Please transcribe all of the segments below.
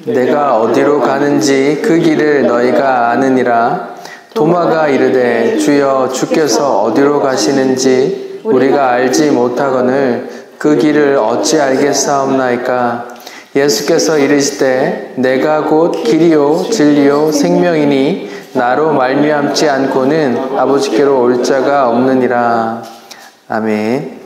내가 어디로 가는지 그 길을 너희가 아느니라. 도마가 이르되 주여 주께서 어디로 가시는지 우리가 알지 못하거늘 그 길을 어찌 알겠사옵나이까. 예수께서 이르시되 내가 곧 길이요 진리요 생명이니 나로 말미암지 않고는 아버지께로 올 자가 없느니라. 아멘.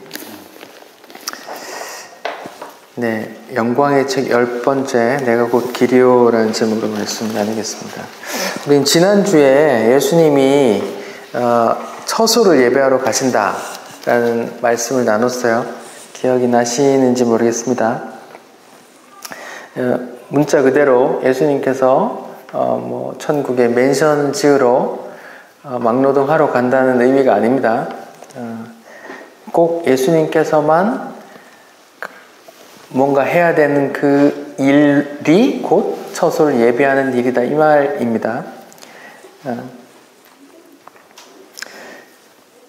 네, 영광의 책 10번째 내가 곧 길이요라는 제목으로 말씀 나누겠습니다. 우린 지난주에 예수님이 처소를 예배하러 가신다라는 말씀을 나눴어요. 기억이 나시는지 모르겠습니다. 문자 그대로 예수님께서 천국에 맨션 지으러 막노동하러 간다는 의미가 아닙니다. 꼭 예수님께서만 뭔가 해야 되는 그 일이 곧 처소를 예배하는 일이다, 이 말입니다.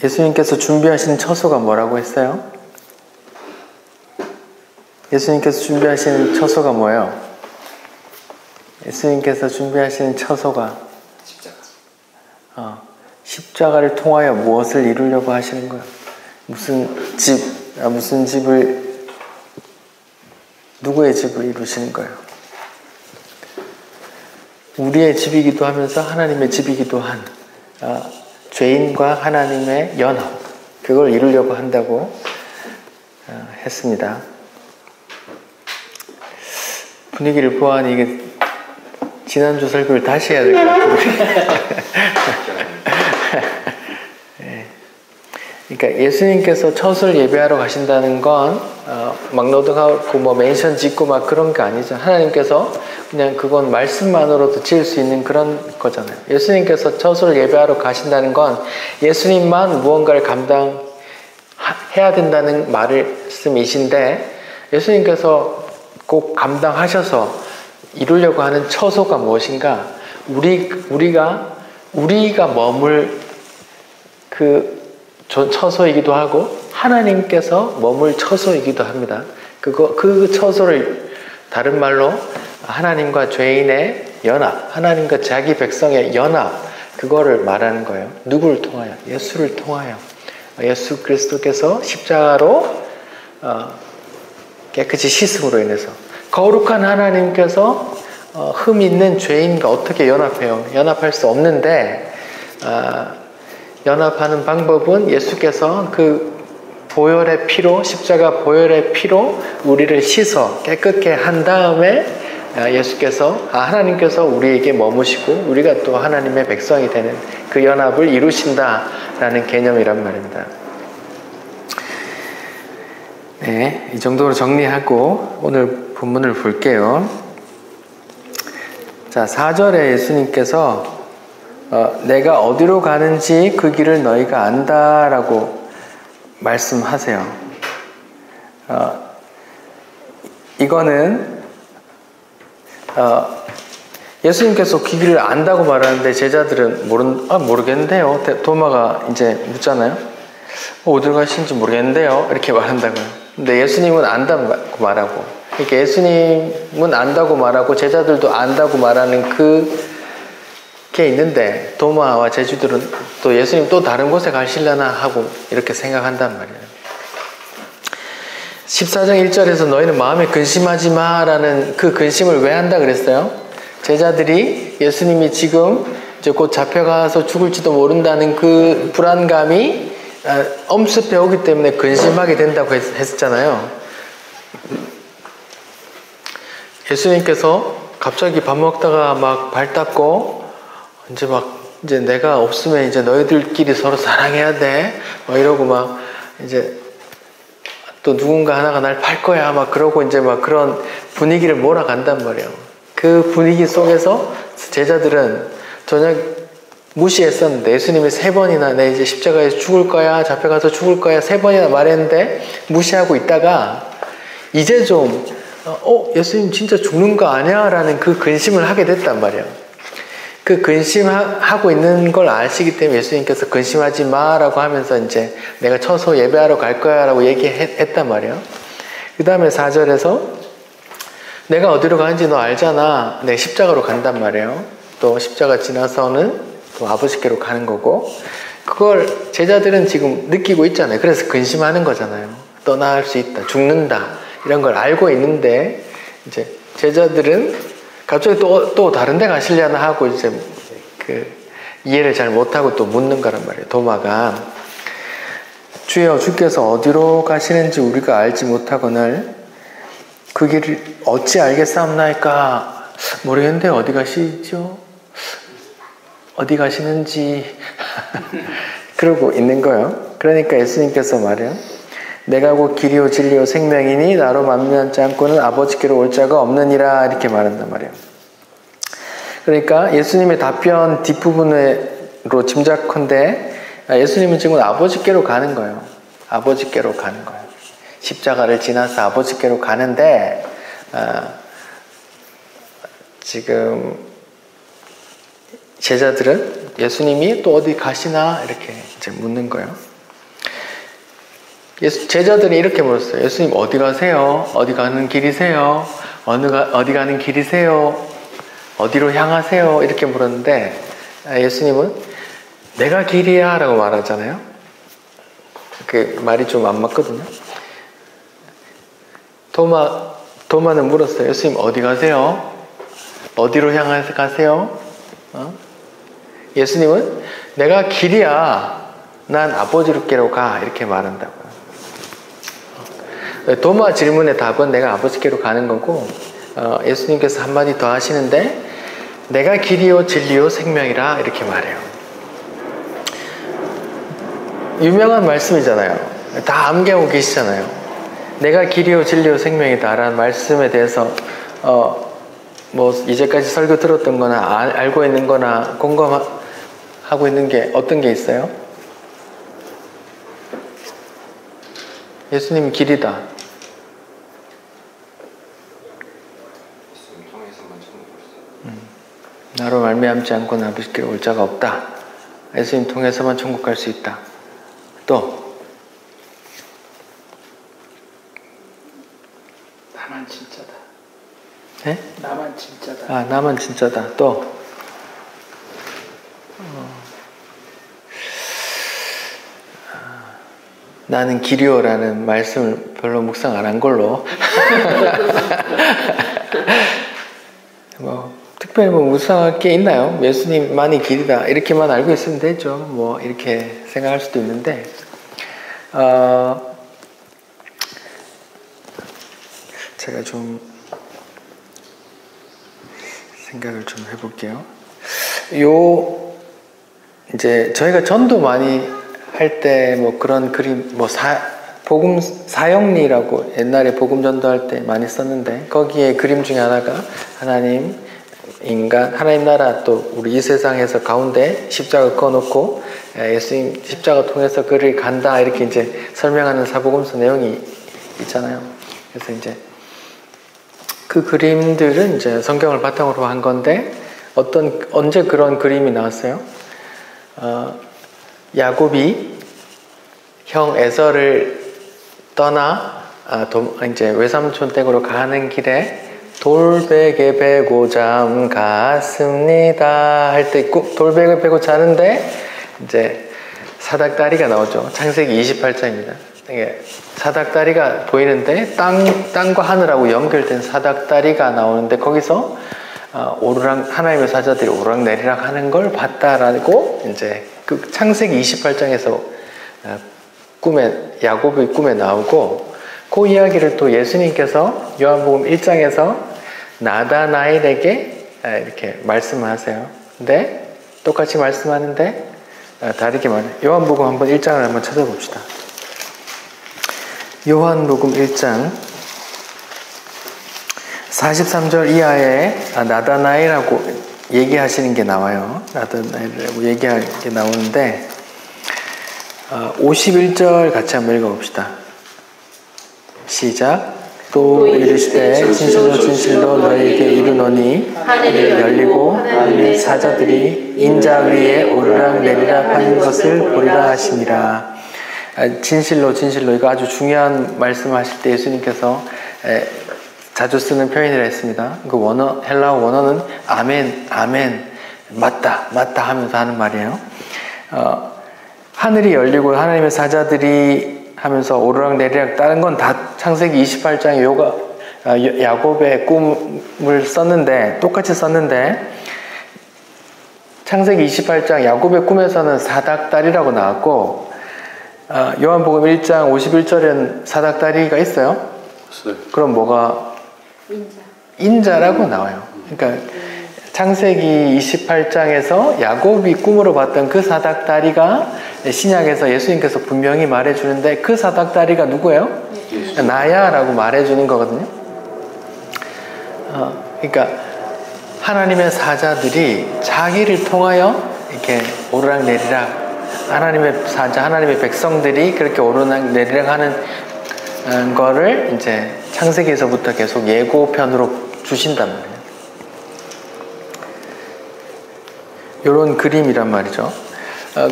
예수님께서 준비하신 처소가 뭐라고 했어요? 예수님께서 준비하신 처소가 뭐예요? 예수님께서 준비하신 처소가 십자가를 통하여 무엇을 이루려고 하시는 거예요? 무슨 집을, 누구의 집을 이루시는 거예요? 우리의 집이기도 하면서 하나님의 집이기도 한 죄인과 하나님의 연합, 그걸 이루려고 한다고 했습니다. 분위기를 보아하니 이게 지난주 설교를 다시 해야 될 것 같아요. 그러니까 예수님께서 처소를 예배하러 가신다는 건 막노동하고 맨션 짓고 막 그런 게 아니죠. 하나님께서 그냥 그건 말씀만으로도 지을 수 있는 그런 거잖아요. 예수님께서 처소를 예배하러 가신다는 건 예수님만 무언가를 감당해야 된다는 말씀이신데, 예수님께서 꼭 감당하셔서 이루려고 하는 처소가 무엇인가? 우리가 머물 그 처소이기도 하고 하나님께서 머물 처소이기도 합니다. 그 처소를 다른 말로 하나님과 죄인의 연합, 하나님과 자기 백성의 연합, 그거를 말하는 거예요. 누구를 통하여? 예수를 통하여. 예수 그리스도께서 십자가로 깨끗이 씻음으로 인해서 거룩한 하나님께서 흠 있는 죄인과 어떻게 연합해요? 연합할 수 없는데 연합하는 방법은 예수께서 그 보혈의 피로, 십자가 보혈의 피로 우리를 씻어 깨끗게 한 다음에 하나님께서 우리에게 머무시고 우리가 또 하나님의 백성이 되는 그 연합을 이루신다라는 개념이란 말입니다. 네, 이 정도로 정리하고 오늘 본문을 볼게요. 자, 4절에 예수님께서 내가 어디로 가는지 그 길을 너희가 안다라고 말씀하세요. 이거는 예수님께서 그 길을 안다고 말하는데 제자들은 모르겠는데요. 도마가 이제 묻잖아요. 어디로 가시는지 모르겠는데요. 이렇게 말한다고요. 근데 예수님은 안다고 말하고, 그러니까 예수님은 안다고 말하고 제자들도 안다고 말하는 그게 있는데, 도마와 제자들은 또 예수님 또 다른 곳에 가시려나 하고 이렇게 생각한단 말이에요. 14장 1절에서 너희는 마음에 근심하지 마라는 그 근심을 왜 한다 그랬어요? 제자들이 예수님이 지금 이제 곧 잡혀가서 죽을지도 모른다는 그 불안감이 엄습해 오기 때문에 근심하게 된다고 했었잖아요. 예수님께서 갑자기 밥 먹다가 막 발 닦고 이제 내가 없으면 이제 너희들끼리 서로 사랑해야 돼 막 이러고 막 이제 또 누군가 하나가 날 팔 거야 막 그러고 이제 막 그런 분위기를 몰아간단 말이에요. 그 분위기 속에서 제자들은 전혀 무시했었는데, 예수님이 3번이나 내 이제 십자가에서 죽을 거야, 잡혀가서 죽을 거야 3번이나 말했는데 무시하고 있다가 이제 좀 예수님 진짜 죽는 거 아니야? 라는 그 근심을 하게 됐단 말이에요. 그 근심하고 있는 걸 아시기 때문에 예수님께서 근심하지 마라고 하면서 이제 내가 처소 예배하러 갈 거야 라고 얘기했단 말이에요. 그 다음에 4절에서 내가 어디로 가는지 너 알잖아. 내 십자가로 간단 말이에요. 또 십자가 지나서는 또 아버지께로 가는 거고, 그걸 제자들은 지금 느끼고 있잖아요. 그래서 근심하는 거잖아요. 떠나야 할 수 있다, 죽는다, 이런 걸 알고 있는데, 이제 제자들은 갑자기 또 다른 데 가시려나 하고 이제 그 이해를 잘 못하고 또 묻는 거란 말이에요. 도마가, 주여, 주께서 어디로 가시는지 우리가 알지 못하거늘 그 길을 어찌 알겠사옵나이까? 모르겠는데 어디 가시죠? 어디 가시는지 그러고 있는 거예요. 그러니까 예수님께서 말해요. 내가 곧 길이요 진리요 생명이니 나로 만미하지 않고는 아버지께로 올 자가 없느니라, 이렇게 말한단 말이에요. 그러니까 예수님의 답변 뒷부분으로 짐작컨대 예수님은 지금 아버지께로 가는 거예요. 아버지께로 가는 거예요. 십자가를 지나서 아버지께로 가는데, 지금 제자들은 예수님이 또 어디 가시나 이렇게 이제 묻는 거예요. 제자들이 이렇게 물었어요. 예수님 어디 가세요? 어디 가는 길이세요? 어디 가는 길이세요? 어디로 향하세요? 이렇게 물었는데, 예수님은 내가 길이야 라고 말하잖아요. 그 말이 좀 안 맞거든요. 도마는 물었어요. 예수님 어디 가세요? 어디로 향해서 가세요? 예수님은 내가 길이야, 난 아버지께로 가, 이렇게 말한다고요. 도마 질문의 답은 내가 아버지께로 가는 거고, 예수님께서 한마디 더 하시는데 내가 길이요 진리요 생명이라, 이렇게 말해요. 유명한 말씀이잖아요. 다 암기하고 계시잖아요. 내가 길이요 진리요 생명이다 라는 말씀에 대해서 뭐 이제까지 설교 들었던 거나 알고 있는 거나 공감하고 있는 게 어떤 게 있어요? 예수님 길이다. 나로 말미암지 않고는 아버지께로 올 자가 없다. 예수님 통해서만 천국 갈 수 있다. 또 나만 진짜다. 네? 나만 진짜다. 아, 나만 진짜다. 또 나는 길이요라는 말씀을 별로 묵상 안 한 걸로 뭐 특별히 뭐 묵상할 게 있나요? 예수님만이 길이다 이렇게만 알고 있으면 되죠. 뭐 이렇게 생각할 수도 있는데, 제가 좀 생각을 좀 해볼게요. 이제 저희가 전도 많이 할 때 뭐 그런 그림, 뭐 복음 사형리라고 옛날에 복음 전도할 때 많이 썼는데, 거기에 그림 중에 하나가 하나님, 인간, 하나님 나라, 또 우리 이 세상에서 가운데 십자가 그어놓고 예수님 십자가 통해서 그를 간다, 이렇게 이제 설명하는 사복음서 내용이 있잖아요. 그래서 이제 그 그림들은 이제 성경을 바탕으로 한 건데, 언제 그런 그림이 나왔어요? 야곱이 형 에서를 떠나 이제 외삼촌 댁으로 가는 길에 돌베개 베고 잠 갔습니다 할 때 돌베개 베고 자는데 이제 사닥다리가 나오죠. 창세기 28장입니다. 이게 사닥다리가 보이는데 땅과 하늘하고 연결된 사닥다리가 나오는데, 거기서 하나님의 사자들이 오락내리락 하는 걸 봤다라고 이제 그 창세기 28장에서 야곱의 꿈에 나오고, 그 이야기를 또 예수님께서 요한복음 1장에서 나다나엘에게 이렇게 말씀하세요. 근데 똑같이 말씀하는데 다르게 말해요. 요한복음 한번 1장을 한번 찾아봅시다. 요한복음 1장 43절 이하에 나다나엘하고 얘기하시는 게 나와요. 나다나엘이라고 얘기하는 게 나오는데, 51절 같이 한번 읽어봅시다. 시작. 또 이르시되 진실로 진실로 너희에게 이르노니 하늘이 열리고 하늘의 사자들이 인자 위에 오르락 내리락 하는 것을 보리라 하시니라. 진실로 진실로, 이거 아주 중요한 말씀을 하실 때 예수님께서 자주 쓰는 표현이라 했습니다. 그 원어, 헬라어 원어는 아멘, 아멘, 맞다, 맞다 하면서 하는 말이에요. 하늘이 열리고 하나님의 사자들이 하면서 오르락내리락 다른 건 다 창세기 28장에 야곱의 꿈을 썼는데 똑같이 썼는데 창세기 28장 야곱의 꿈에서는 사닥다리라고 나왔고 요한복음 1장 51절엔 사닥다리가 있어요? 그럼 뭐가? 인자라고 나와요. 그러니까 창세기 28장에서 야곱이 꿈으로 봤던 그 사닥다리가 신약에서 예수님께서 분명히 말해주는데 그 사닥다리가 누구예요? 나야 라고 말해주는 거거든요. 그러니까 하나님의 사자들이 자기를 통하여 이렇게 오르락내리락 하나님의 사자, 하나님의 백성들이 그렇게 오르락내리락 하는 거를 이제 창세기에서부터 계속 예고편으로 주신단 말이에요. 이런 그림이란 말이죠.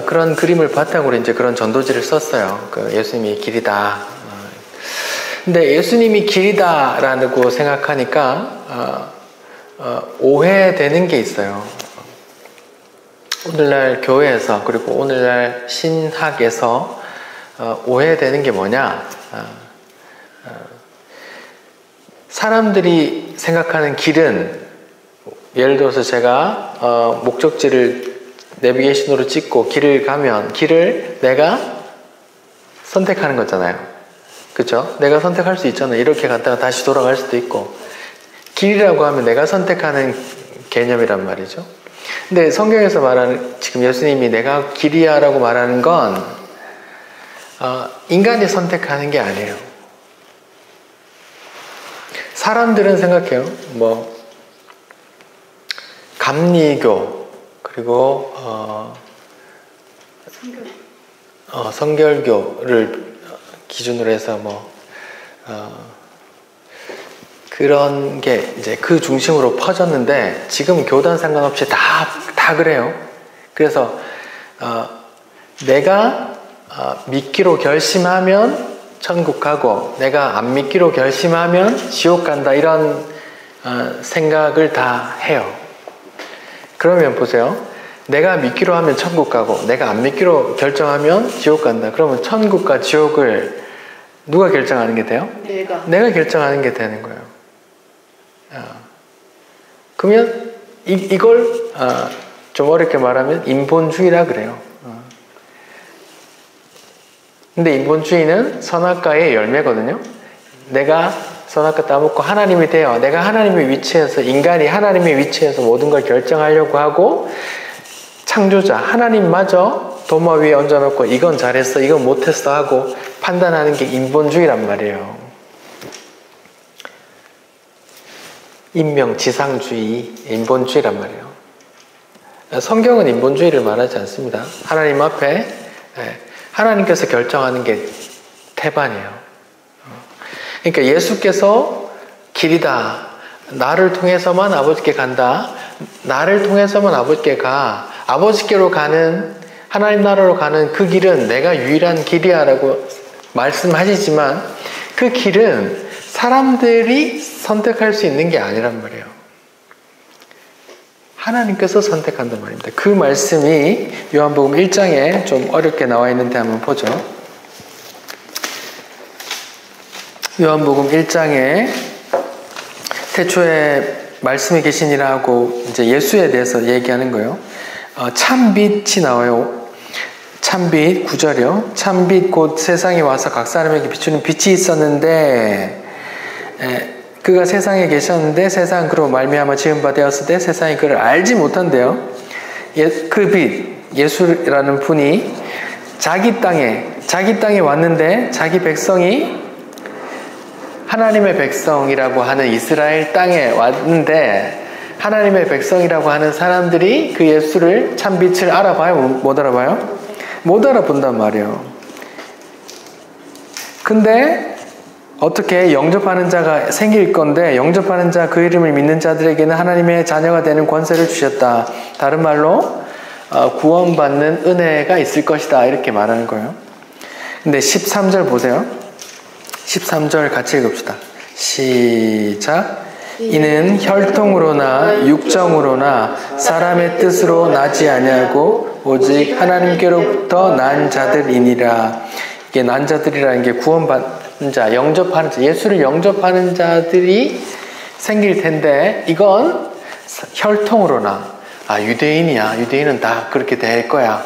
그런 그림을 바탕으로 이제 그런 전도지를 썼어요. 그 예수님이 길이다. 근데 예수님이 길이다라고 생각하니까 오해되는 게 있어요. 오늘날 교회에서 그리고 오늘날 신학에서 오해되는 게 뭐냐? 사람들이 생각하는 길은 예를 들어서 제가 목적지를 내비게이션으로 찍고 길을 가면 길을 내가 선택하는 거잖아요. 그렇죠? 내가 선택할 수 있잖아요. 이렇게 갔다가 다시 돌아갈 수도 있고 길이라고 하면 내가 선택하는 개념이란 말이죠. 근데 성경에서 말하는 지금 예수님이 내가 길이야 라고 말하는 건 인간이 선택하는 게 아니에요. 사람들은 생각해요. 뭐 감리교 그리고 성결교를 기준으로 해서 그런 게 이제 그 중심으로 퍼졌는데 지금 교단 상관없이 다 그래요. 그래서 내가 믿기로 결심하면 천국 가고 내가 안 믿기로 결심하면 지옥 간다 이런 생각을 다 해요. 그러면 보세요. 내가 믿기로 하면 천국 가고 내가 안 믿기로 결정하면 지옥 간다. 그러면 천국과 지옥을 누가 결정하는 게 돼요? 내가 결정하는 게 되는 거예요. 그러면 이걸 좀 어렵게 말하면 인본주의라 그래요. 근데 인본주의는 선악과의 열매거든요. 내가 선악과 따먹고 하나님이 되어 내가 하나님의 위치에서 인간이 하나님의 위치에서 모든 걸 결정하려고 하고 창조자 하나님마저 도마 위에 얹어놓고 이건 잘했어 이건 못했어 하고 판단하는 게 인본주의란 말이에요. 인명지상주의, 인본주의란 말이에요. 성경은 인본주의를 말하지 않습니다. 하나님 앞에 하나님께서 결정하는 게 태반이에요. 그러니까 예수께서 길이다. 나를 통해서만 아버지께 간다. 나를 통해서만 아버지께 가. 아버지께로 가는 하나님 나라로 가는 그 길은 내가 유일한 길이야 라고 말씀하시지만 그 길은 사람들이 선택할 수 있는 게 아니란 말이에요. 하나님께서 선택한단 말입니다. 그 말씀이 요한복음 1장에 좀 어렵게 나와 있는데 한번 보죠. 요한복음 1장에 태초에 말씀이 계시니라 하고 이제 예수에 대해서 얘기하는 거예요. 참빛이 나와요. 참빛 9절이요. 참빛 곧 세상에 와서 각 사람에게 비추는 빛이 있었는데 그가 세상에 계셨는데 세상 그로 말미암아 지은 바 되었을 때 세상이 그를 알지 못한대요. 그 빛 예수라는 분이 자기 땅에 왔는데 자기 백성이 하나님의 백성이라고 하는 이스라엘 땅에 왔는데 하나님의 백성이라고 하는 사람들이 그 예수를 참빛을 알아봐요? 못 알아봐요? 못 알아본단 말이에요. 근데 어떻게 영접하는 자가 생길 건데 영접하는 자 그 이름을 믿는 자들에게는 하나님의 자녀가 되는 권세를 주셨다. 다른 말로 구원받는 은혜가 있을 것이다 이렇게 말하는 거예요. 근데 13절 보세요. 13절 같이 읽읍시다. 시작. 이는 혈통으로나 육정으로나 사람의 뜻으로 나지 아니하고 오직 하나님께로부터 난 자들이니라. 이게 난 자들이라는 게 구원받는 자, 영접하는 자, 예수를 영접하는 자들이 생길 텐데, 이건 혈통으로나, 유대인이야. 유대인은 다 그렇게 될 거야.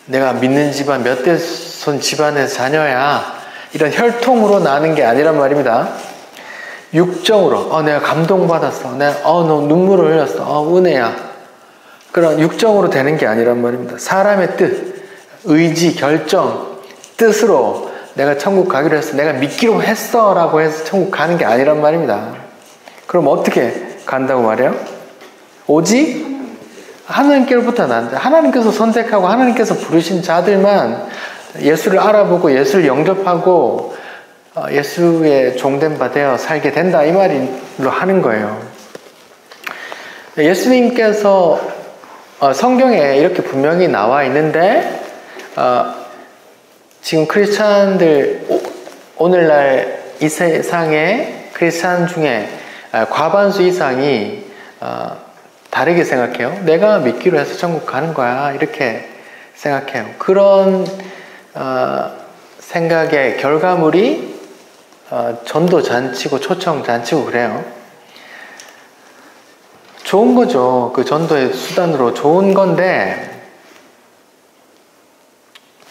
내가 믿는 집안, 몇 대손 집안의 자녀야. 이런 혈통으로 나는 게 아니란 말입니다. 육정으로, 내가 감동받았어. 내가, 너 눈물을 흘렸어. 은혜야. 그런 육정으로 되는 게 아니란 말입니다. 사람의 뜻, 의지, 결정, 뜻으로 내가 천국 가기로 했어. 내가 믿기로 했어. 라고 해서 천국 가는 게 아니란 말입니다. 그럼 어떻게 간다고 말해요? 오직 하나님께로부터 난다. 하나님께서 선택하고 하나님께서 부르신 자들만 예수를 알아보고 예수를 영접하고 예수의 종된 바 되어 살게 된다. 이 말로 하는 거예요. 예수님께서 성경에 이렇게 분명히 나와 있는데 지금 크리스찬들, 오늘날 이 세상의 크리스찬 중에 과반수 이상이 다르게 생각해요. 내가 믿기로 해서 천국 가는 거야. 이렇게 생각해요. 그런 생각의 결과물이 전도 잔치고 초청 잔치고 그래요. 좋은 거죠. 그 전도의 수단으로 좋은 건데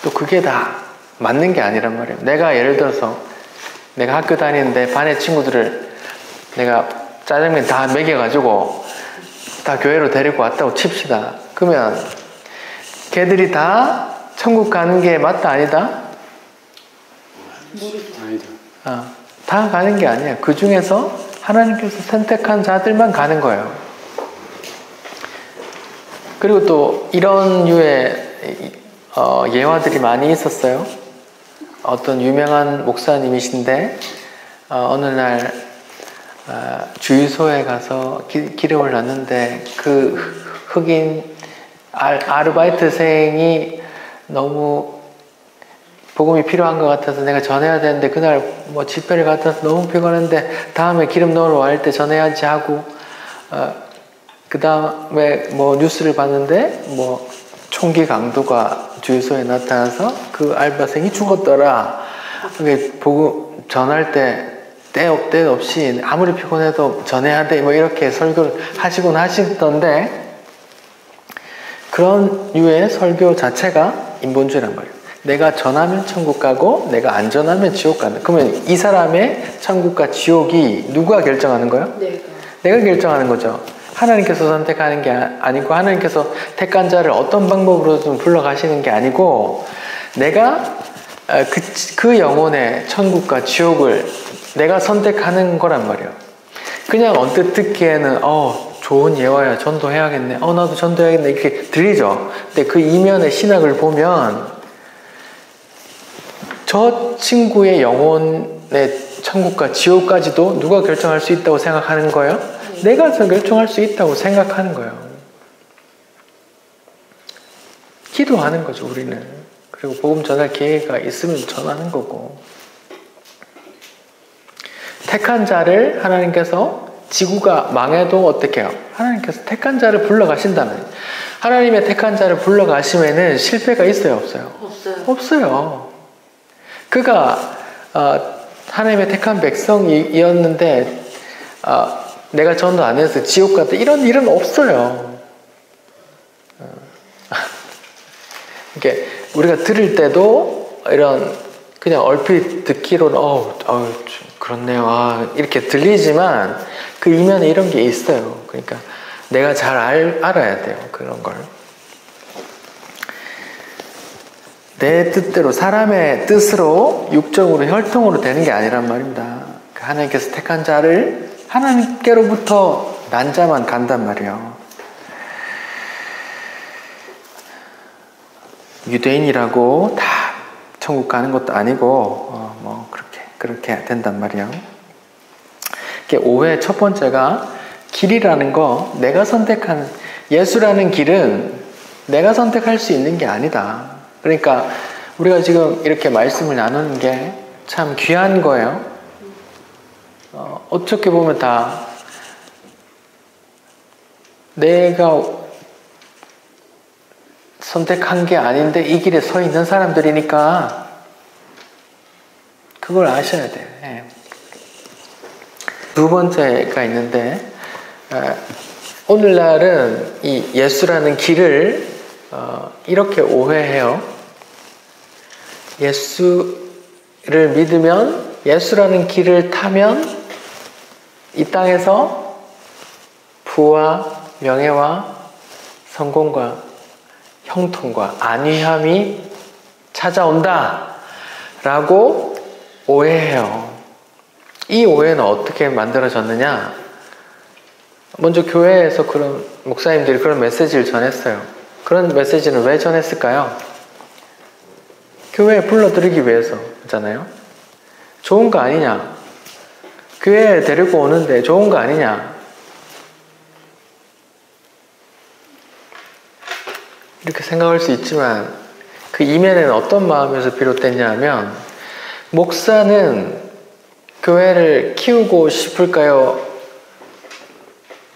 또 그게 다 맞는 게 아니란 말이에요. 내가 예를 들어서 내가 학교 다니는데 반의 친구들을 내가 짜장면 다 먹여가지고 다 교회로 데리고 왔다고 칩시다. 그러면 걔들이 다 천국 가는 게 맞다 아니다? 아니다. 다 가는 게 아니에요. 그 중에서 하나님께서 선택한 자들만 가는 거예요. 그리고 또 이런 류의 예화들이 많이 있었어요. 어떤 유명한 목사님이신데 어느 날 주유소에 가서 기름을 넣는데 그 흑인 아르바이트생이 너무 복음이 필요한 것 같아서 내가 전해야 되는데 그날 뭐 집회를 갔다 너무 피곤한데 다음에 기름 넣으러 갈 때 전해야지 하고 그 다음에 뭐 뉴스를 봤는데 뭐 총기 강도가 주유소에 나타나서 그 알바생이 죽었더라. 복음 전할 때 때 없이 아무리 피곤해도 전해야 돼 뭐 이렇게 설교를 하시곤 하시던데 그런 류의 설교 자체가 인본주의란 말이에요. 내가 전하면 천국 가고 내가 안 전하면 지옥 간다. 그러면 이 사람의 천국과 지옥이 누가 결정하는 거예요? 내가 결정하는 거죠. 하나님께서 선택하는 게 아니고 하나님께서 택한 자를 어떤 방법으로든 불러가시는 게 아니고 내가 그 영혼의 천국과 지옥을 내가 선택하는 거란 말이에요. 그냥 언뜻 듣기에는 좋은 예화야. 전도해야겠네. 나도 전도해야겠네. 이렇게 들리죠. 근데 그 이면의 신학을 보면 저 친구의 영혼의 천국과 지옥까지도 누가 결정할 수 있다고 생각하는 거예요? 내가 결정할 수 있다고 생각하는 거예요. 기도하는 거죠, 우리는. 그리고 복음 전할 기회가 있으면 전하는 거고. 택한 자를 하나님께서 지구가 망해도 어떻게 해요? 하나님께서 택한 자를 불러가신다면 하나님의 택한 자를 불러가시면은 실패가 있어요? 없어요? 없어요. 그가 하나님의 택한 백성이었는데 내가 전도 안 해서 지옥 갔다 이런 일은 없어요. 이렇게 우리가 들을 때도 이런 그냥 얼핏 듣기로는 그렇네요. 이렇게 들리지만 그 이면에 이런 게 있어요. 그러니까 내가 잘 알아야 돼요. 그런 걸. 내 뜻대로 사람의 뜻으로 육정으로 혈통으로 되는 게 아니란 말입니다. 하나님께서 택한 자를 하나님께로부터 난 자만 간단 말이에요. 유대인이라고 다 천국 가는 것도 아니고 그렇게 된단 말이에요. 오해의 첫 번째가 길이라는 거, 내가 선택하는 예수라는 길은 내가 선택할 수 있는 게 아니다. 그러니까 우리가 지금 이렇게 말씀을 나누는 게 참 귀한 거예요. 어떻게 보면 다 내가 선택한 게 아닌데 이 길에 서 있는 사람들이니까 그걸 아셔야 돼요. 예. 두 번째가 있는데 오늘날은 이 예수라는 길을 이렇게 오해해요. 예수를 믿으면 예수라는 길을 타면 이 땅에서 부와 명예와 성공과 형통과 안위함이 찾아온다 라고 오해해요. 이 오해는 어떻게 만들어졌느냐? 먼저 교회에서 그런 목사님들이 그런 메시지를 전했어요. 그런 메시지는 왜 전했을까요? 교회에 불러들이기 위해서잖아요. 좋은 거 아니냐? 교회에 데리고 오는데 좋은 거 아니냐? 이렇게 생각할 수 있지만 그 이면에는 어떤 마음에서 비롯됐냐 하면 목사는 교회를 키우고 싶을까요?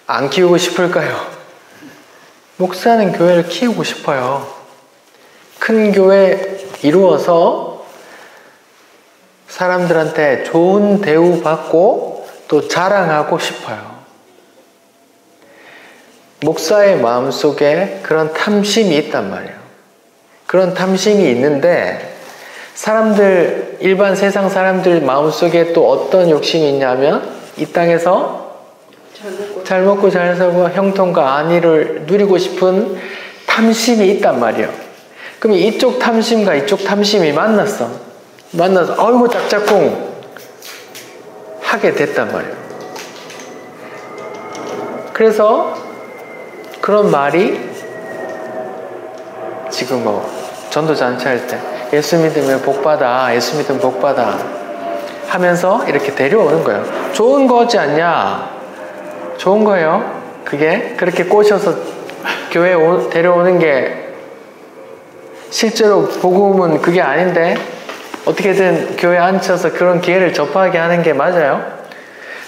안 키우고 싶을까요? 목사는 교회를 키우고 싶어요. 큰 교회 이루어서 사람들한테 좋은 대우 받고 또 자랑하고 싶어요. 목사의 마음속에 그런 탐심이 있단 말이에요. 그런 탐심이 있는데 일반 세상 사람들 마음속에 또 어떤 욕심이 있냐면 이 땅에서 잘 먹고 잘 살고 형통과 안위를 누리고 싶은 탐심이 있단 말이에요. 그럼 이쪽 탐심과 이쪽 탐심이 만나서 어이구 짝짝꿍 하게 됐단 말이에요. 그래서 그런 말이 지금 전도잔치 할 때 예수 믿으면 복받아, 예수 믿으면 복받아 하면서 이렇게 데려오는 거예요. 좋은 거지 않냐? 좋은 거예요. 그게 그렇게 꼬셔서 교회에 데려오는 게 실제로 복음은 그게 아닌데 어떻게든 교회에 앉혀서 그런 기회를 접하게 하는 게 맞아요?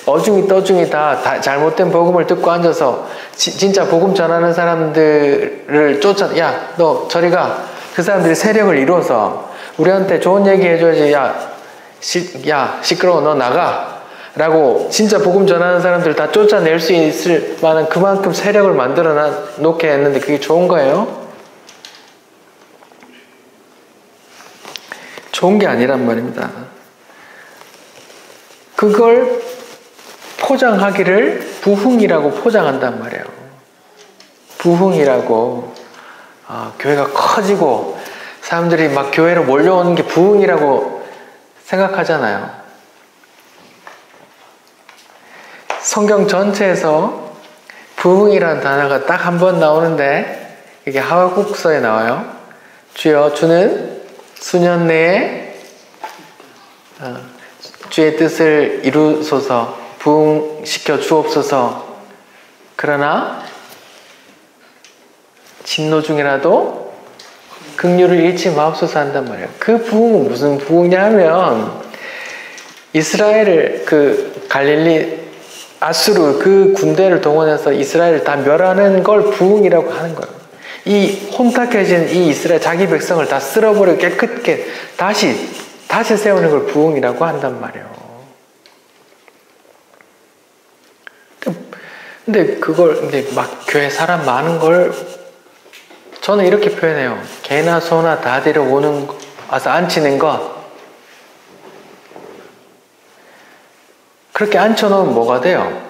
어중이 떠중이 다 잘못된 복음을 듣고 앉아서 진짜 복음 전하는 사람들을 야, 너 저리 가. 그 사람들이 세력을 이루어서 우리한테 좋은 얘기 해줘야지. 야, 시끄러워. 너 나가. 라고 진짜 복음 전하는 사람들 다 쫓아낼 수 있을 만한 그만큼 세력을 만들어 놓게 했는데 그게 좋은 거예요? 좋은 게 아니란 말입니다. 그걸 포장하기를 부흥이라고 포장한단 말이에요. 부흥이라고. 교회가 커지고 사람들이 막 교회로 몰려오는 게 부흥이라고 생각하잖아요. 성경 전체에서 부흥이라는 단어가 딱 한 번 나오는데 이게 하박국서에 나와요. 주여 주는 수년 내에 주의 뜻을 이루소서 부흥시켜 주옵소서. 그러나 진노 중이라도 긍휼을 잃지 마옵소서 한단 말이에요. 그 부흥은 무슨 부흥이냐 하면 이스라엘을 갈릴리 아수르 그 군대를 동원해서 이스라엘을 다 멸하는 걸 부흥이라고 하는 거예요. 이 혼탁해진 이 이스라엘 자기 백성을 다 쓸어버리고 깨끗게 다시 세우는 걸 부흥이라고 한단 말이에요. 근데 막 교회 사람 많은 걸 저는 이렇게 표현해요. 개나 소나 다 데려오는 와서 앉히는 것. 그렇게 앉혀놓으면 뭐가 돼요?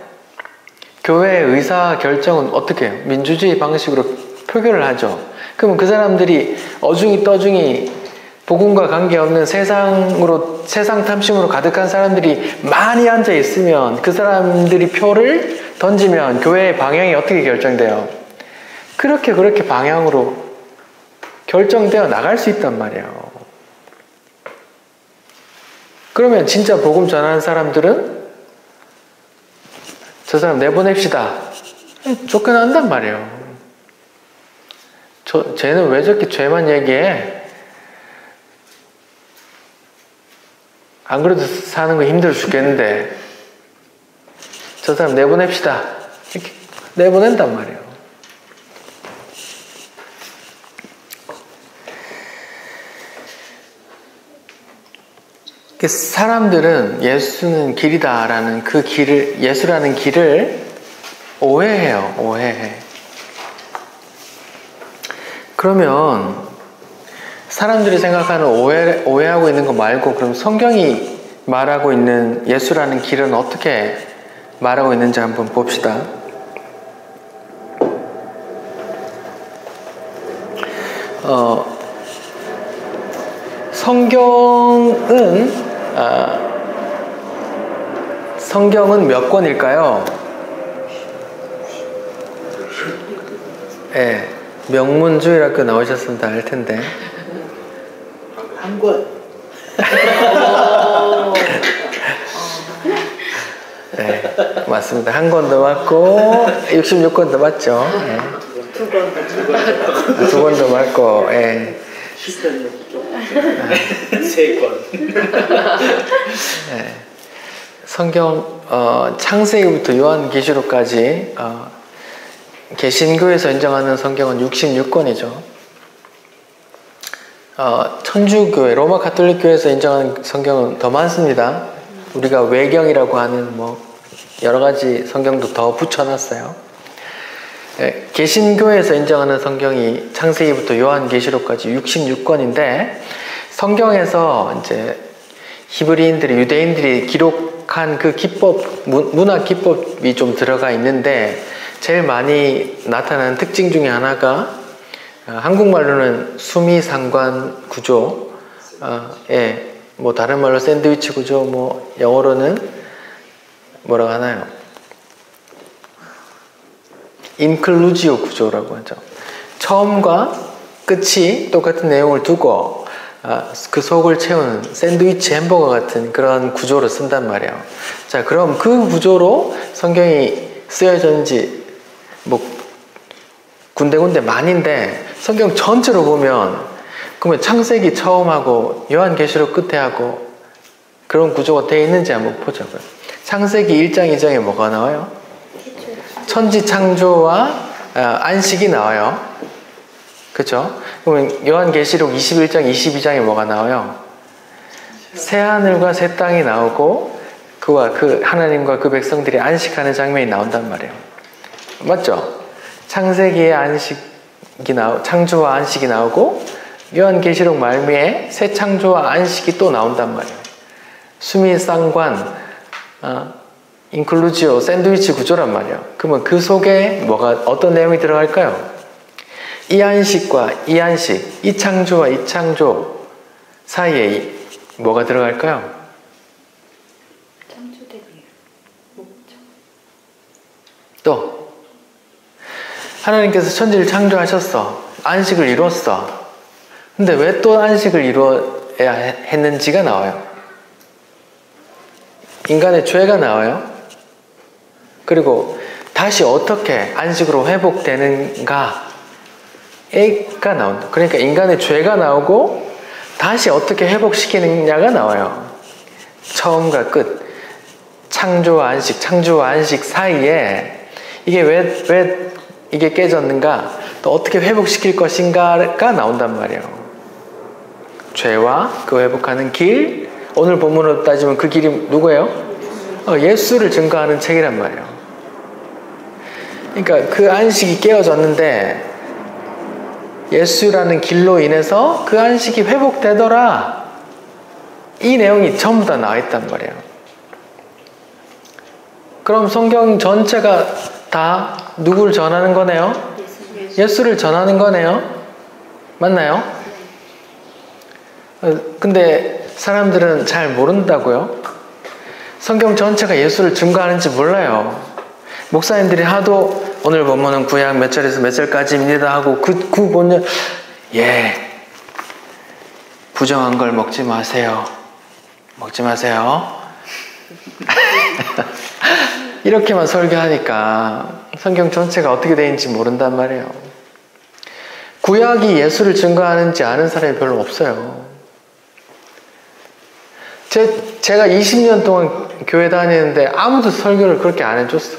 교회의 의사 결정은 어떻게 해요? 민주주의 방식으로 표결을 하죠. 그러면 그 사람들이 어중이 떠중이 복음과 관계없는 세상 탐심으로 가득한 사람들이 많이 앉아 있으면 그 사람들이 표를 던지면 교회의 방향이 어떻게 결정돼요? 그렇게 방향으로 결정되어 나갈 수 있단 말이에요. 그러면 진짜 복음 전하는 사람들은 저 사람 내보냅시다. 쫓겨난단 말이에요. 쟤는 왜 저렇게 죄만 얘기해? 안 그래도 사는 거 힘들어 죽겠는데 저 사람 내보냅시다. 이렇게 내보낸단 말이에요. 사람들은 예수는 길이다라는 그 길을, 예수라는 길을 오해해요. 오해해. 그러면 사람들이 생각하는 오해하고 있는 거 말고, 그럼 성경이 말하고 있는 예수라는 길은 어떻게 말하고 있는지 한번 봅시다. 성경은 몇 권일까요? 예, 명문주일학교 나오셨으면 다 알 텐데. 한 권. 네, 맞습니다. 한 권도 맞고 66권도 맞죠. 예. 두 권도 맞고, 예. 세 권. 예. 성경 창세기부터 요한계시록까지 개신교에서 인정하는 성경은 66권이죠. 천주교회, 로마 가톨릭교회에서 인정하는 성경은 더 많습니다. 우리가 외경이라고 하는 여러 가지 성경도 더 붙여놨어요. 개신교에서 인정하는 성경이 창세기부터 요한계시록까지 66권인데, 성경에서 이제 히브리인들이, 유대인들이 기록한 그 기법, 문학 기법이 좀 들어가 있는데, 제일 많이 나타나는 특징 중에 하나가 한국말로는 수미상관 구조, 다른 말로 샌드위치 구조, 영어로는 뭐라고 하나요? 인클루지오 구조라고 하죠. 처음과 끝이 똑같은 내용을 두고 그 속을 채우는 샌드위치 햄버거 같은 그런 구조로 쓴단 말이에요. 자, 그럼 그 구조로 성경이 쓰여졌는지 군데군데 많은데, 성경 전체로 보면 그러면 창세기 처음하고 요한계시록 끝에 하고 그런 구조가 되어 있는지 한번 보자고요. 창세기 1장 2장에 뭐가 나와요? 천지 창조와 안식이 나와요. 그렇죠? 그러면 요한계시록 21장 22장에 뭐가 나와요? 새하늘과 새 땅이 나오고 그 하나님과 그 백성들이 안식하는 장면이 나온단 말이에요. 맞죠? 창세기에 창조와 안식이 나오고 요한계시록 말미에 새 창조와 안식이 또 나온단 말이에요. 수미상관, 인클루지오, 샌드위치 구조란 말이에요. 그러면 그 속에 어떤 내용이 들어갈까요? 이 안식과 이 안식, 이 창조와 이 창조 사이에 뭐가 들어갈까요? 창조된 목적. 또 하나님께서 천지를 창조하셨어. 안식을 이뤘어. 근데 왜 또 안식을 이루어야 했는지가 나와요. 인간의 죄가 나와요. 그리고 다시 어떻게 안식으로 회복되는가가 나온다. 그러니까 인간의 죄가 나오고 다시 어떻게 회복시키느냐가 나와요. 처음과 끝, 창조와 안식 사이에 이게 왜 이게 깨졌는가, 또 어떻게 회복시킬 것인가가 나온단 말이에요. 죄와 그 회복하는 길, 오늘 본문으로 따지면 그 길이 누구예요? 예수를 증거하는 책이란 말이에요. 그러니까 그 안식이 깨어졌는데 예수라는 길로 인해서 그 안식이 회복되더라. 이 내용이 전부 다 나와 있단 말이에요. 그럼 성경 전체가 다 누구를 전하는 거네요? 예수를 전하는 거네요? 맞나요? 근데 사람들은 잘 모른다고요? 성경 전체가 예수를 증거하는지 몰라요. 목사님들이 하도 오늘 본문은 구약 몇 절에서 몇 절까지입니다 하고 그 본문, 부정한 걸 먹지 마세요. 먹지 마세요. 이렇게만 설교하니까 성경 전체가 어떻게 되어 있는지 모른단 말이에요. 구약이 예수를 증거하는지 아는 사람이 별로 없어요. 제가 20년 동안 교회 다니는데 아무도 설교를 그렇게 안 해줬어.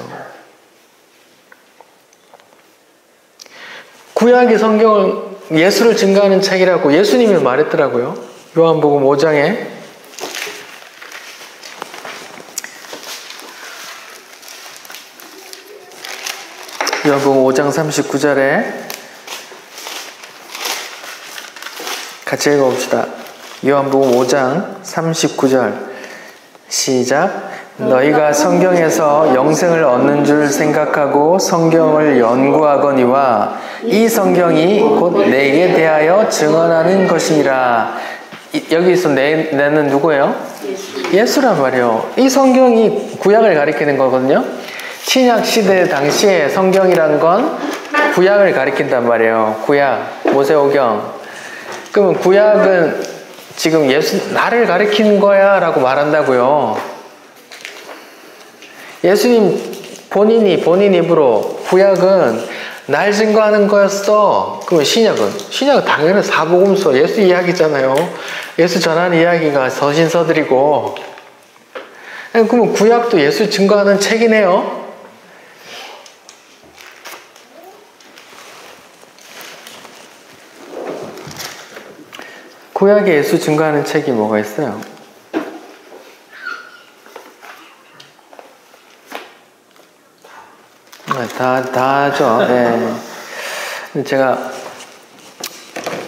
구약의 성경을 예수를 증거하는 책이라고 예수님이 말했더라고요. 요한복음 5장에 요한복음 5장 39절에 같이 읽어봅시다. 요한복음 5장 39절 시작. 너희가 성경에서 영생을 얻는 줄 생각하고 성경을 연구하거니와 이 성경이 곧 내게 대하여 증언하는 것이니라. 여기서 내는 누구예요? 예수란 말이에요. 이 성경이 구약을 가리키는 거거든요. 신약 시대 당시에 성경이란 건 구약을 가리킨단 말이에요. 구약, 모세오경. 그러면 구약은 지금 나를 가리키는 거야 라고 말한다고요. 예수님 본인 입으로 구약은 날 증거하는 거였어. 그러면 신약은 당연히 사복음서 예수 이야기잖아요. 예수 전하는 이야기가 서신서들이고. 그러면 구약도 예수 증거하는 책이네요. 구약에 예수 증거하는 책이 뭐가 있어요? 다 하죠. 네. 제가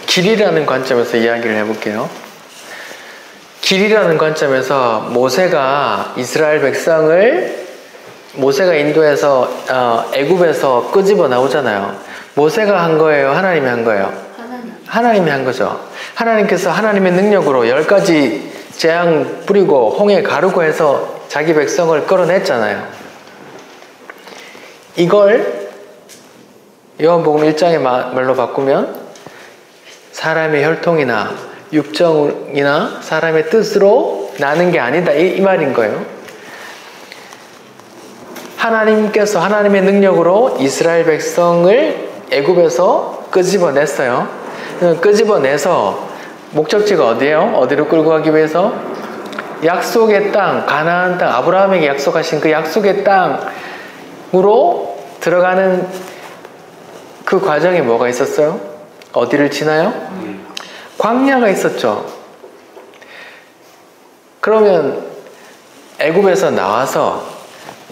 길이라는 관점에서 이야기를 해볼게요. 길이라는 관점에서 모세가 이스라엘 백성을 모세가 인도에서 애굽에서 끄집어 나오잖아요. 모세가 한 거예요? 하나님이 한 거예요? 하나님이 한 거죠. 하나님께서 하나님의 능력으로 10가지 재앙 뿌리고 홍해 가르고 해서 자기 백성을 끌어냈잖아요. 이걸 요한복음 1장의 말로 바꾸면 사람의 혈통이나 육정이나 사람의 뜻으로 나는 게 아니다 이 말인 거예요. 하나님께서 하나님의 능력으로 이스라엘 백성을 애굽에서 끄집어냈어요. 끄집어내서 목적지가 어디예요? 어디로 끌고 가기 위해서? 약속의 땅, 가나안 땅, 아브라함에게 약속하신 그 약속의 땅으로 들어가는 그 과정에 뭐가 있었어요? 어디를 지나요? 광야가 있었죠. 그러면 애굽에서 나와서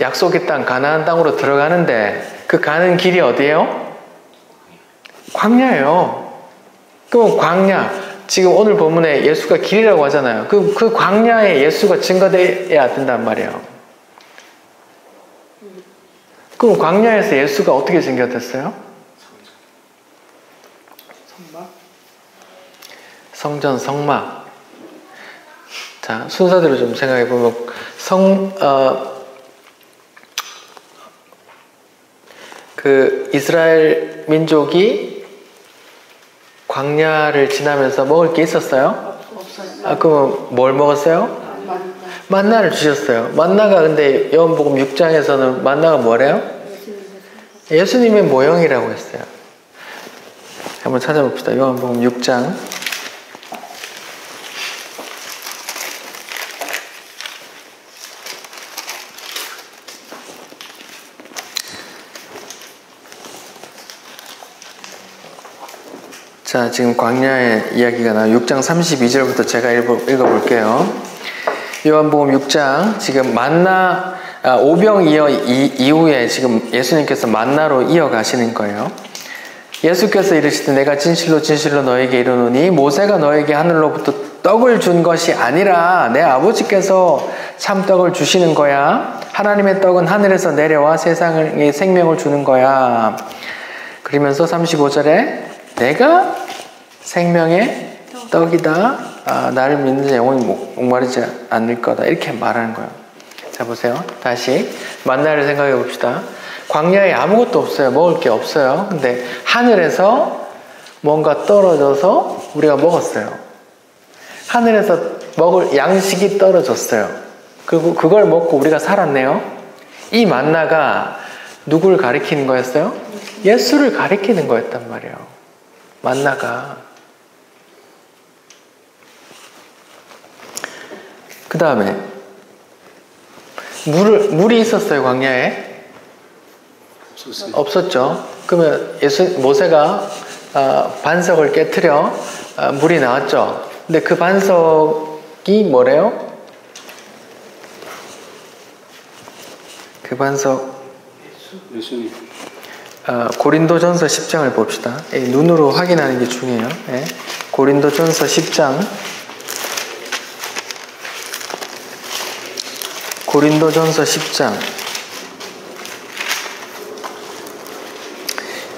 약속의 땅, 가나안 땅으로 들어가는데 그 가는 길이 어디예요? 광야예요. 그럼 광야, 지금 오늘 본문에 예수가 길이라고 하잖아요. 그 광야에 예수가 증거되어야 된단 말이에요. 그럼 광야에서 예수가 어떻게 증거됐어요? 성전, 성막. 자, 순서대로 좀 생각해 보면 그 이스라엘 민족이 광야를 지나면서 먹을 게 있었어요? 없어요. 그럼 뭘 먹었어요? 만나를 주셨어요. 만나가 근데 요한복음 6장에서는 만나가 뭐래요? 예수님의 모형이라고 했어요. 한번 찾아봅시다. 요한복음 6장. 자, 지금 광야의 이야기가 나와요. 6장 32절부터 제가 읽어볼게요. 요한복음 6장, 지금 만나, 오병 이후에 지금 예수님께서 만나로 이어가시는 거예요. 예수께서 이르시되 내가 진실로 진실로 너에게 이르노니 모세가 너에게 하늘로부터 떡을 준 것이 아니라 내 아버지께서 참떡을 주시는 거야. 하나님의 떡은 하늘에서 내려와 세상에 생명을 주는 거야. 그러면서 35절에 내가 생명의 떡이다. 나를 믿는 자 영원히 목마르지 않을 거다. 이렇게 말하는 거예요. 자, 보세요. 다시 만나를 생각해 봅시다. 광야에 아무것도 없어요. 먹을 게 없어요. 근데 하늘에서 뭔가 떨어져서 우리가 먹었어요. 하늘에서 먹을 양식이 떨어졌어요. 그리고 그걸 먹고 우리가 살았네요. 이 만나가 누구를 가리키는 거였어요? 예수를 가리키는 거였단 말이에요. 만나가. 그 다음에 물이 있었어요, 광야에? 없었죠. 그러면 모세가 반석을 깨트려 물이 나왔죠. 근데 그 반석이 뭐래요? 그 반석 예수님. 고린도전서 10장을 봅시다. 눈으로 확인하는 게 중요해요. 네. 고린도전서 10장 고린도전서 10장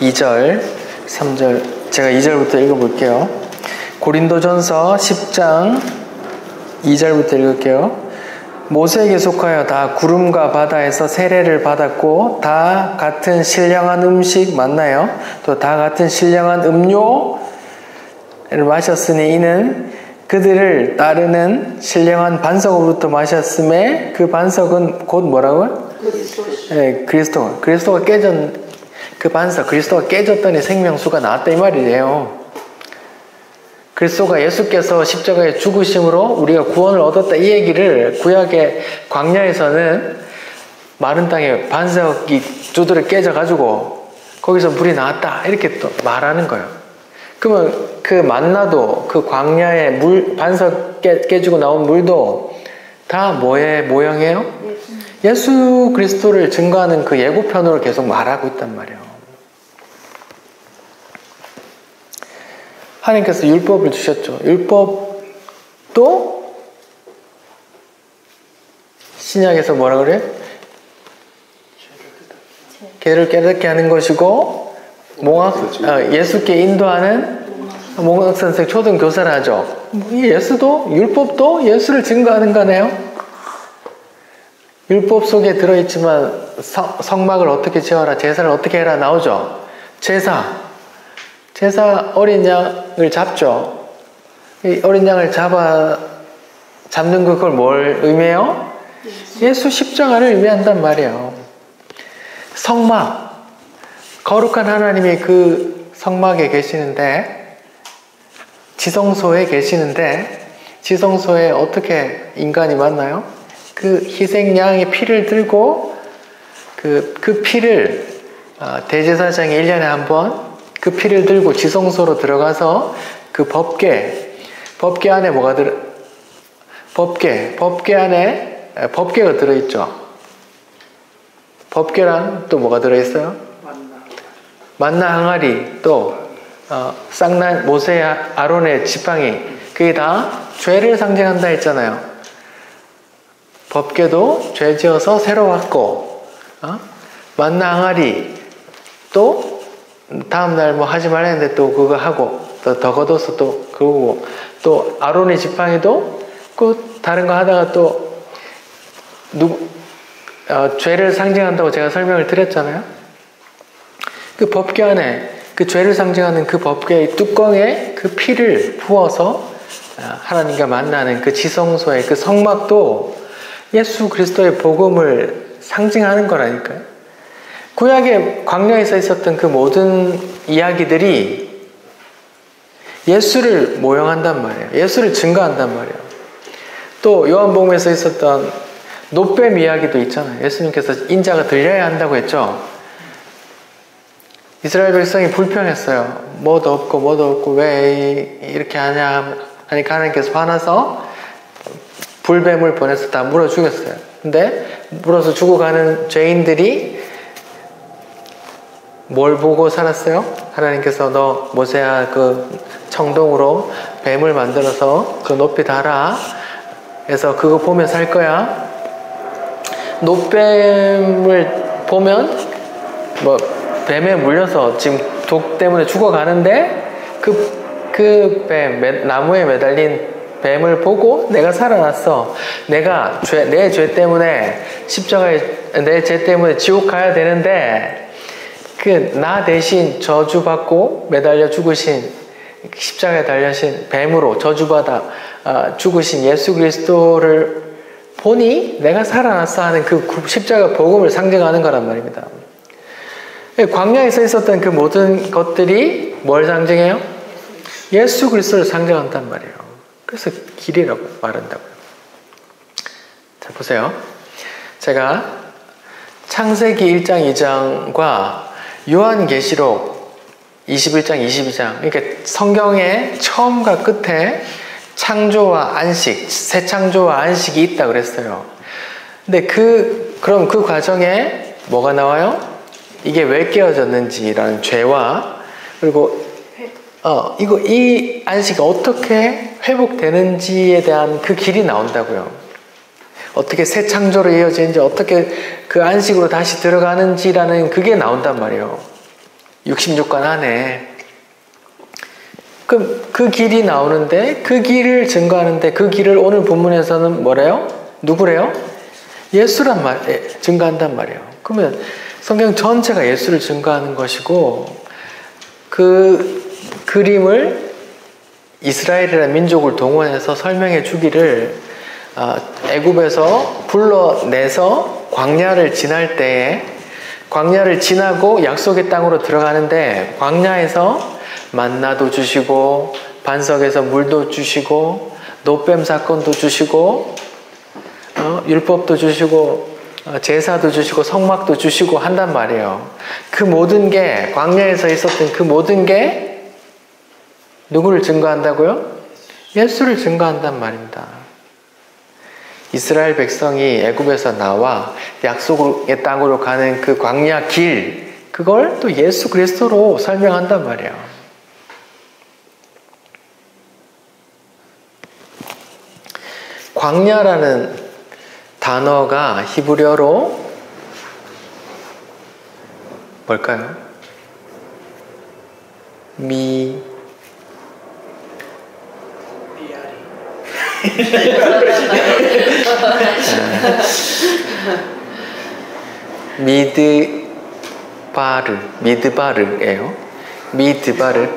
2절 3절 제가 2절부터 읽어볼게요. 고린도전서 10장 2절부터 읽을게요. 모세에게 속하여 다 구름과 바다에서 세례를 받았고 다 같은 신령한 음식 맞나요? 또 다 같은 신령한 음료를 마셨으니 이는 그들을 따르는 신령한 반석으로부터 마셨음에 그 반석은 곧 뭐라고요? 네, 그리스도가 깨졌 그 반석 그리스도가 깨졌더니 생명수가 나왔다 이 말이에요. 그리스도가 예수께서 십자가에 죽으심으로 우리가 구원을 얻었다 이 얘기를 구약의 광야에서는 마른 땅에 반석이 두드러 깨져가지고 거기서 물이 나왔다 이렇게 또 말하는 거예요. 그러면 그 만나도 그 광야의 반석 깨지고 나온 물도 다 뭐의 모형이에요? 예수 그리스도를 증거하는 그 예고편으로 계속 말하고 있단 말이에요. 하나님께서 율법을 주셨죠. 율법도 신약에서 뭐라 그래요? 죄를 깨닫게 하는 것이고 예수께 인도하는 몽학선생 초등교사를 하죠. 예수도 율법도 예수를 증거하는 거네요. 율법 속에 들어있지만 성막을 어떻게 지어라 제사를 어떻게 해라 나오죠. 제사 어린 양을 잡죠. 이 어린 양을 잡는 그걸 뭘 의미해요? 예수 십자가를 의미한단 말이에요. 성막, 거룩한 하나님이 그 성막에 계시는데 지성소에 계시는데 지성소에 어떻게 인간이 만나요? 그 희생양의 피를 들고 그 피를 대제사장이 1년에 한 번 그 피를 들고 지성소로 들어가서 그 법궤 안에 뭐가 법궤 안에 법궤가 들어있죠. 법궤랑 또 뭐가 들어있어요? 만나 항아리 또 쌍난 모세 아론의 지팡이 그게 다 죄를 상징한다 했잖아요. 법궤도 죄 지어서 새로 왔고 만나 항아리 또 다음날 뭐 하지 말랬는데 또 그거 하고 또 더 걷어서 또 그러고 또 아론의 지팡이도 그 다른 거 하다가 또 죄를 상징한다고 제가 설명을 드렸잖아요. 그 법궤 안에 그 죄를 상징하는 그 법궤의 뚜껑에 그 피를 부어서 하나님과 만나는 그 지성소의 그 성막도 예수 그리스도의 복음을 상징하는 거라니까요. 구약의 광야에서 있었던 그 모든 이야기들이 예수를 모형한단 말이에요. 예수를 증거한단 말이에요. 또 요한복음에서 있었던 놋뱀 이야기도 있잖아요. 예수님께서 인자가 들려야 한다고 했죠. 이스라엘 백성이 불평했어요. 뭐도 없고 왜 이렇게 하냐 하니까 하나님께서 화나서 불뱀을 보내서 다 물어 죽였어요. 근데 물어서 죽어가는 죄인들이 뭘 보고 살았어요? 하나님께서 너 모세야 그 청동으로 뱀을 만들어서 그 높이 달아. 그래서 그거 보면 살 거야. 놋뱀을 보면 뭐 뱀에 물려서 지금 독 때문에 죽어가는데 그 뱀, 나무에 매달린 뱀을 보고 내가 살아났어. 내가 내 죄 때문에 십자가에 내 죄 때문에 지옥 가야 되는데 그 나 대신 저주받고 매달려 죽으신 십자가에 달려신 뱀으로 저주받아 죽으신 예수 그리스도를 보니 내가 살아났어 하는 그 십자가 복음을 상징하는 거란 말입니다. 광야에서 있었던 그 모든 것들이 뭘 상징해요? 예수 그리스도를 상징한단 말이에요. 그래서 길이라고 말한다고요. 자, 보세요. 제가 창세기 1장, 2장과 요한계시록 21장, 22장, 그러니까 성경의 처음과 끝에 창조와 안식, 새 창조와 안식이 있다 그랬어요. 근데 그럼 그 과정에 뭐가 나와요? 이게 왜 깨어졌는지라는 죄와, 그리고 이 안식이 어떻게 회복되는지에 대한 그 길이 나온다고요. 어떻게 새 창조로 이어지는지, 어떻게 그 안식으로 다시 들어가는지라는 그게 나온단 말이에요. 66관 안에. 그럼 그 길이 나오는데, 그 길을 증거하는데, 그 길을 오늘 본문에서는 뭐래요? 누구래요? 예수란 증거한단 말이에요. 그러면 성경 전체가 예수를 증거하는 것이고, 그 그림을 이스라엘이라는 민족을 동원해서 설명해 주기를 애굽에서 불러내서 광야를 지날 때에, 광야를 지나고 약속의 땅으로 들어가는데 광야에서 만나도 주시고 반석에서 물도 주시고 노뱀 사건도 주시고 율법도 주시고 제사도 주시고 성막도 주시고 한단 말이에요. 그 모든 게, 광야에서 있었던 그 모든 게 누구를 증거한다고요? 예수를 증거한단 말입니다. 이스라엘 백성이 애굽에서 나와 약속의 땅으로 가는 그 광야 길, 그걸 또 예수 그리스도로 설명한단 말이에요. 광야라는 단어가 히브리어로 뭘까요? 미드바르예요. 미드바르.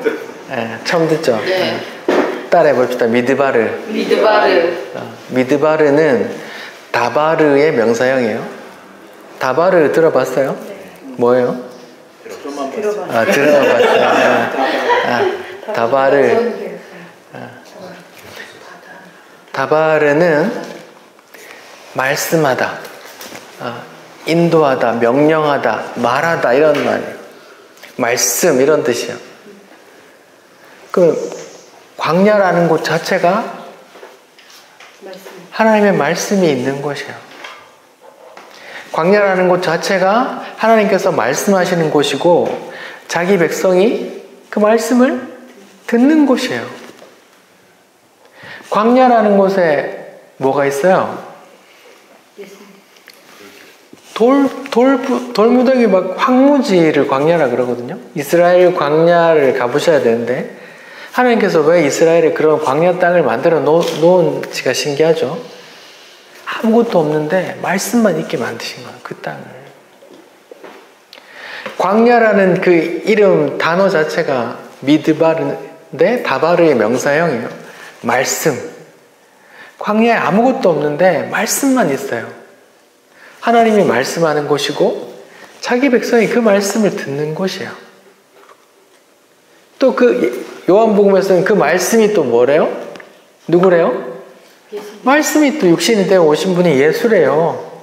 처음 듣죠? 네. 따라해 봅시다. 미드바르. 미드바르는 다바르의 명사형이에요. 다바르 들어봤어요? 뭐예요? 들어봤어요. 다바르. 다바르는 말씀하다, 인도하다, 명령하다, 말하다 이런 말이에요. 말씀 이런 뜻이에요. 그 광야라는 곳 자체가 하나님의 말씀이 있는 곳이에요. 광야라는 곳 자체가 하나님께서 말씀하시는 곳이고 자기 백성이 그 말씀을 듣는 곳이에요. 광야라는 곳에 뭐가 있어요? 돌무더기 막 황무지를 광야라 그러거든요. 이스라엘 광야를 가보셔야 되는데 하나님께서 왜 이스라엘에 그런 광야 땅을 만들어 놓은지가 신기하죠. 아무것도 없는데 말씀만 있게 만드신 거예요. 그 땅을. 광야라는 그 이름 단어 자체가 미드바르인데 다바르의 명사형이에요. 말씀. 광야에 아무것도 없는데 말씀만 있어요. 하나님이 말씀하는 곳이고 자기 백성이 그 말씀을 듣는 곳이에요. 또 그 요한복음에서는 그 말씀이 또 뭐래요? 누구래요? 말씀이 또 육신이 되어 오신 분이 예수래요.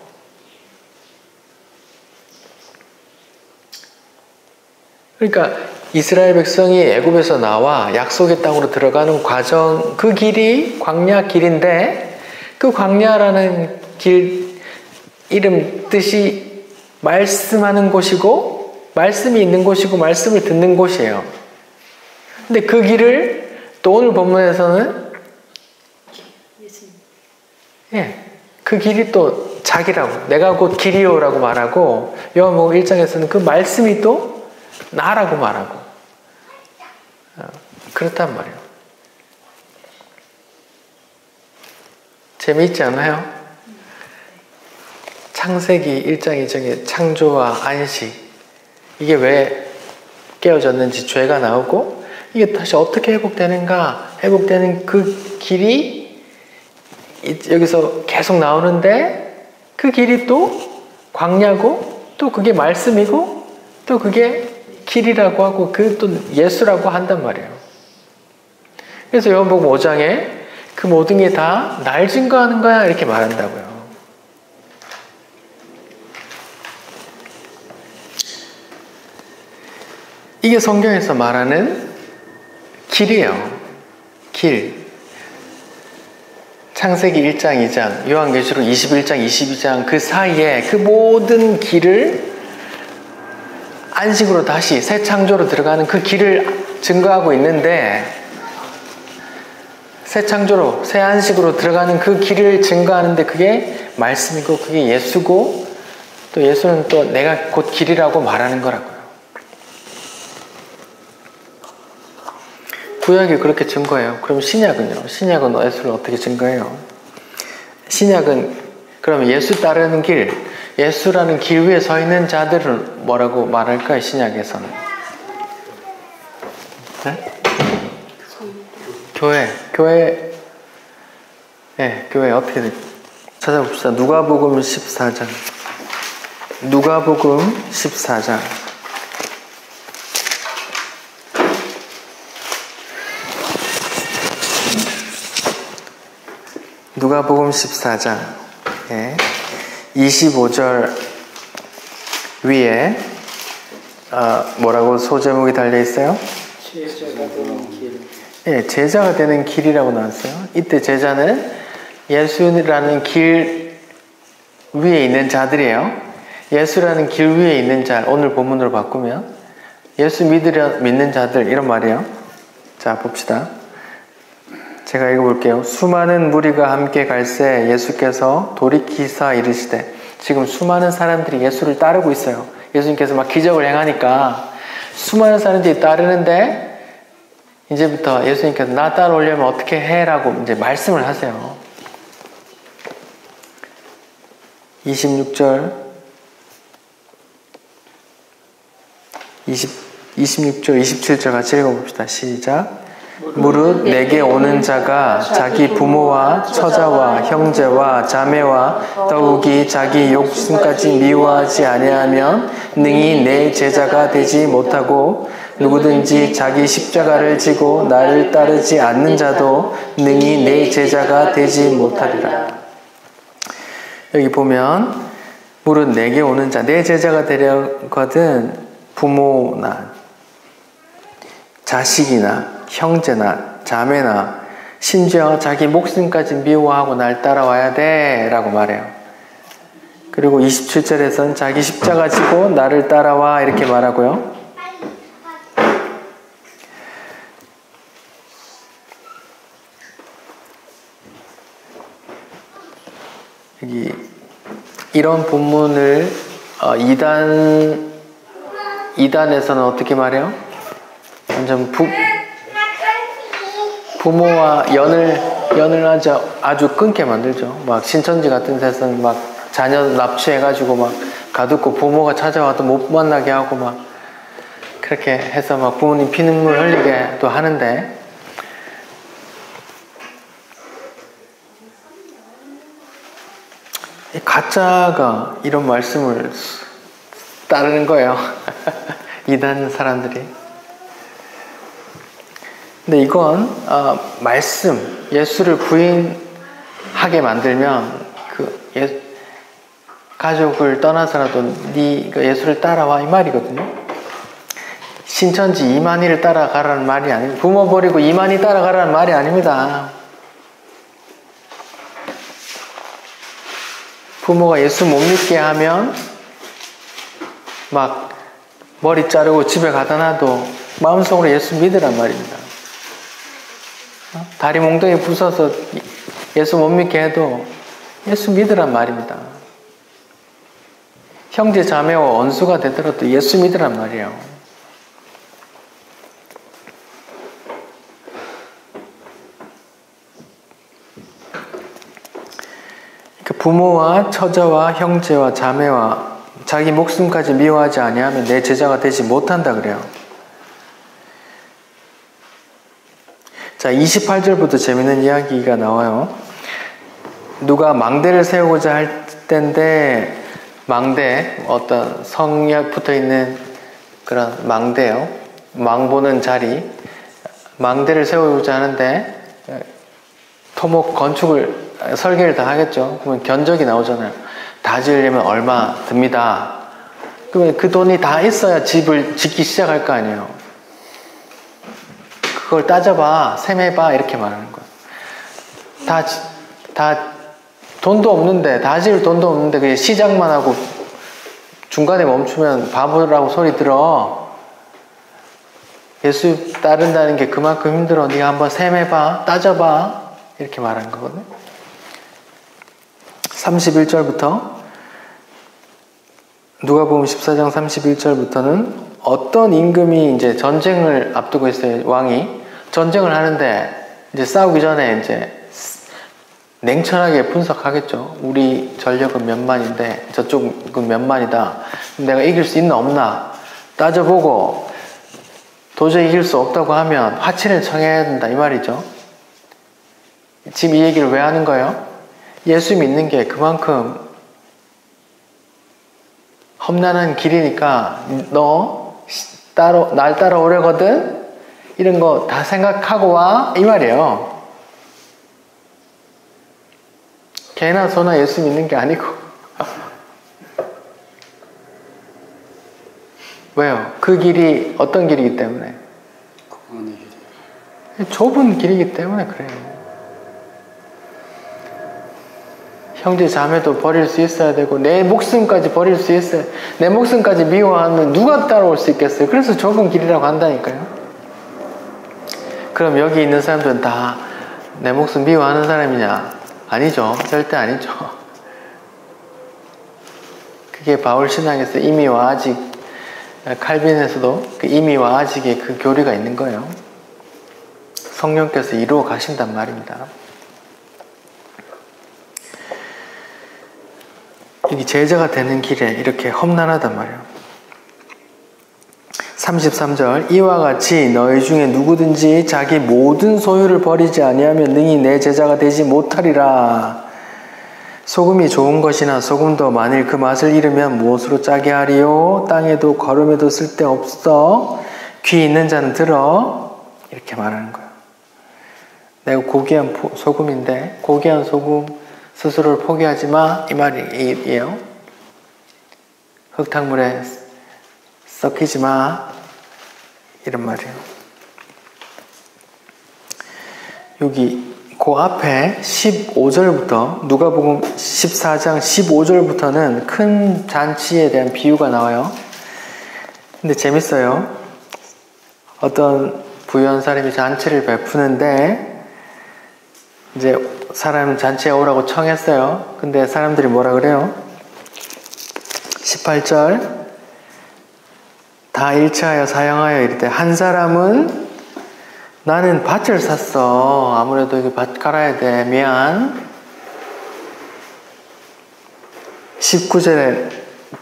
그러니까 이스라엘 백성이 애굽에서 나와 약속의 땅으로 들어가는 과정, 그 길이 광야 길인데 그 광야라는 길 이름 뜻이 말씀하는 곳이고 말씀이 있는 곳이고 말씀을 듣는 곳이에요. 근데 그 길을 또 오늘 본문에서는 그 길이 또 자기라고, 내가 곧 길이요라고 말하고 요한복음 1장에서는 그 말씀이 또 나라고 말하고 그렇단 말이에요. 재미있지 않아요? 창세기 1장 2장의 창조와 안식, 이게 왜 깨어졌는지, 죄가 나오고 이게 다시 어떻게 회복되는가, 회복되는 그 길이 여기서 계속 나오는데 그 길이 또 광야고 또 그게 말씀이고 또 그게 길이라고 하고 그 또 예수라고 한단 말이에요. 그래서 요한복음 5장에 그 모든 게 다 날 증거하는 거야 이렇게 말한다고요. 이게 성경에서 말하는 길이에요. 길. 창세기 1장, 2장, 요한계시록 21장, 22장 그 사이에 그 모든 길을 안식으로 다시 새 창조로 들어가는 그 길을 증거하고 있는데, 새 창조로, 새 안식으로 들어가는 그 길을 증거하는데 그게 말씀이고 그게 예수고, 또 예수는 또 내가 곧 길이라고 말하는 거라고요. 구약이 그렇게 증거해요. 그럼 신약은요? 신약은 예수를 어떻게 증거해요? 신약은 그러면 예수 따르는 길, 예수라는 길 위에 서 있는 자들을 뭐라고 말할까요? 신약에서는. 네? 교회, 네, 교회 어떻게 될까요? 찾아봅시다. 누가복음 14장. 누가복음 14장. 누가복음 14장 25절 위에 뭐라고 소제목이 달려있어요? 제자가 되는 길. 예, 제자가 되는 길이라고 나왔어요. 이때 제자는 예수라는 길 위에 있는 자들이에요. 예수라는 길 위에 있는 자, 오늘 본문으로 바꾸면 예수 믿는 자들 이런 말이에요. 자, 봅시다. 제가 읽어볼게요. 수많은 무리가 함께 갈새 예수께서 돌이키사 이르시되, 지금 수많은 사람들이 예수를 따르고 있어요. 예수님께서 막 기적을 행하니까 수많은 사람들이 따르는데 이제부터 예수님께서 나 따라오려면 어떻게 해? 라고 이제 말씀을 하세요. 26절 27절 같이 읽어봅시다. 시작. 무릇 내게 오는 자가 자기 부모와 처자와 형제와 자매와 더욱이 자기 욕심까지 미워하지 아니하면 능히 내 제자가 되지 못하고, 누구든지 자기 십자가를 지고 나를 따르지 않는 자도 능히 내 제자가 되지 못하리라. 여기 보면 무릇 내게 오는 자, 내 제자가 되려거든 부모나 자식이나 형제나 자매나 심지어 자기 목숨까지 미워하고 날 따라와야 돼 라고 말해요. 그리고 27절에서는 자기 십자가 지고 나를 따라와 이렇게 말하고요. 여기 이런 본문을 이단에서는 어떻게 말해요? 완전 부모와 연을 아주 끊게 만들죠. 막 신천지 같은 데서는 막 자녀 납치해가지고 막 가두고 부모가 찾아와도 못 만나게 하고 막 그렇게 해서 막 부모님 피눈물 흘리게 또 하는데, 가짜가 이런 말씀을 따르는 거예요. 이단 사람들이. 근데 이건 말씀, 예수를 부인하게 만들면 가족을 떠나서라도 네가 예수를 따라와 이 말이거든요. 신천지 이만희를 따라가라는 말이 아닙니다. 부모 버리고 이만희 따라가라는 말이 아닙니다. 부모가 예수 못 믿게 하면 막 머리 자르고 집에 가다 놔도 마음속으로 예수 믿으란 말입니다. 다리 몽둥이 부숴서 예수 못 믿게 해도 예수 믿으란 말입니다. 형제 자매와 원수가 되더라도 예수 믿으란 말이에요. 부모와 처자와 형제와 자매와 자기 목숨까지 미워하지 아니하면 내 제자가 되지 못한다 그래요. 자, 28절부터 재밌는 이야기가 나와요. 누가 망대를 세우고자 할 때인데, 망대, 어떤 성약 붙어 있는 그런 망대요. 망보는 자리, 망대를 세우고자 하는데 토목 건축을 설계를 다 하겠죠. 그러면 견적이 나오잖아요. 다 지으려면 얼마 듭니다. 그러면 그 돈이 다 있어야 집을 짓기 시작할 거 아니에요. 그걸 따져봐, 셈해봐 이렇게 말하는 거예요. 다 돈도 없는데, 다 지을 돈도 없는데 그냥 시작만 하고 중간에 멈추면 바보라고 소리 들어. 예수 따른다는 게 그만큼 힘들어. 네가 한번 셈해봐, 따져봐 이렇게 말하는 거거든. 31절부터 누가복음 14장 31절부터는 어떤 임금이 이제 전쟁을 앞두고 있어요. 왕이 전쟁을 하는데 이제 싸우기 전에 이제 냉철하게 분석하겠죠. 우리 전력은 몇 만인데 저쪽은 몇 만이다. 내가 이길 수 있나 없나 따져보고 도저히 이길 수 없다고 하면 화친을 청해야 된다 이 말이죠. 지금 이 얘기를 왜 하는 거예요? 예수 믿는 게 그만큼 험난한 길이니까 날 따라오려거든? 이런 거 다 생각하고 와 이 말이에요. 개나 소나 예수 믿는 게 아니고. 왜요? 그 길이 어떤 길이기 때문에? 좁은 길이기 때문에 그래요. 형제 자매도 버릴 수 있어야 되고 내 목숨까지 버릴 수 있어야, 내 목숨까지 미워하면 누가 따라올 수 있겠어요? 그래서 좁은 길이라고 한다니까요. 그럼 여기 있는 사람들은 다 내 목숨 미워하는 사람이냐? 아니죠. 절대 아니죠. 그게 바울 신학에서 임의와 아직, 칼빈에서도 그 임의와 아직의 그 교리가 있는 거예요. 성령께서 이루어 가신단 말입니다. 여기 제자가 되는 길에 이렇게 험난하단 말이에요. 33절 이와 같이 너희 중에 누구든지 자기 모든 소유를 버리지 아니하면 능히 내 제자가 되지 못하리라. 소금이 좋은 것이나 소금도 만일 그 맛을 잃으면 무엇으로 짜게 하리요? 땅에도 거름에도 쓸데없어. 귀 있는 자는 들어. 이렇게 말하는 거예요. 내가 고귀한 소금인데 고귀한 소금 스스로를 포기하지 마 이 말이에요. 흙탕물에 썩히지 마 이런 말이에요. 여기 그 앞에 15절부터 누가복음 14장 15절부터는 큰 잔치에 대한 비유가 나와요. 근데 재밌어요. 어떤 부유한 사람이 잔치를 베푸는데 이제 사람 잔치에 오라고 청했어요. 근데 사람들이 뭐라 그래요? 18절 다 일체하여 사양하여 이르되 한 사람은 나는 밭을 샀어. 아무래도 여기 밭 갈아야 돼. 미안. 19절에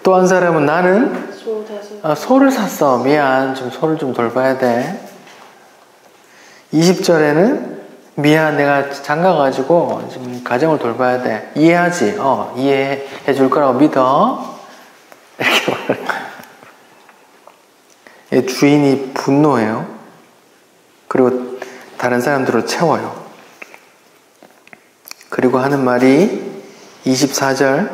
또 한 사람은 나는 소를 샀어. 미안. 좀 소를 좀 돌봐야 돼. 20절에는 미안. 내가 장가가지고 지금 가정을 돌봐야 돼. 이해하지? 이해해 줄 거라고 믿어. 이렇게 말해요. 주인이 분노해요. 그리고 다른 사람들을 채워요. 그리고 하는 말이 24절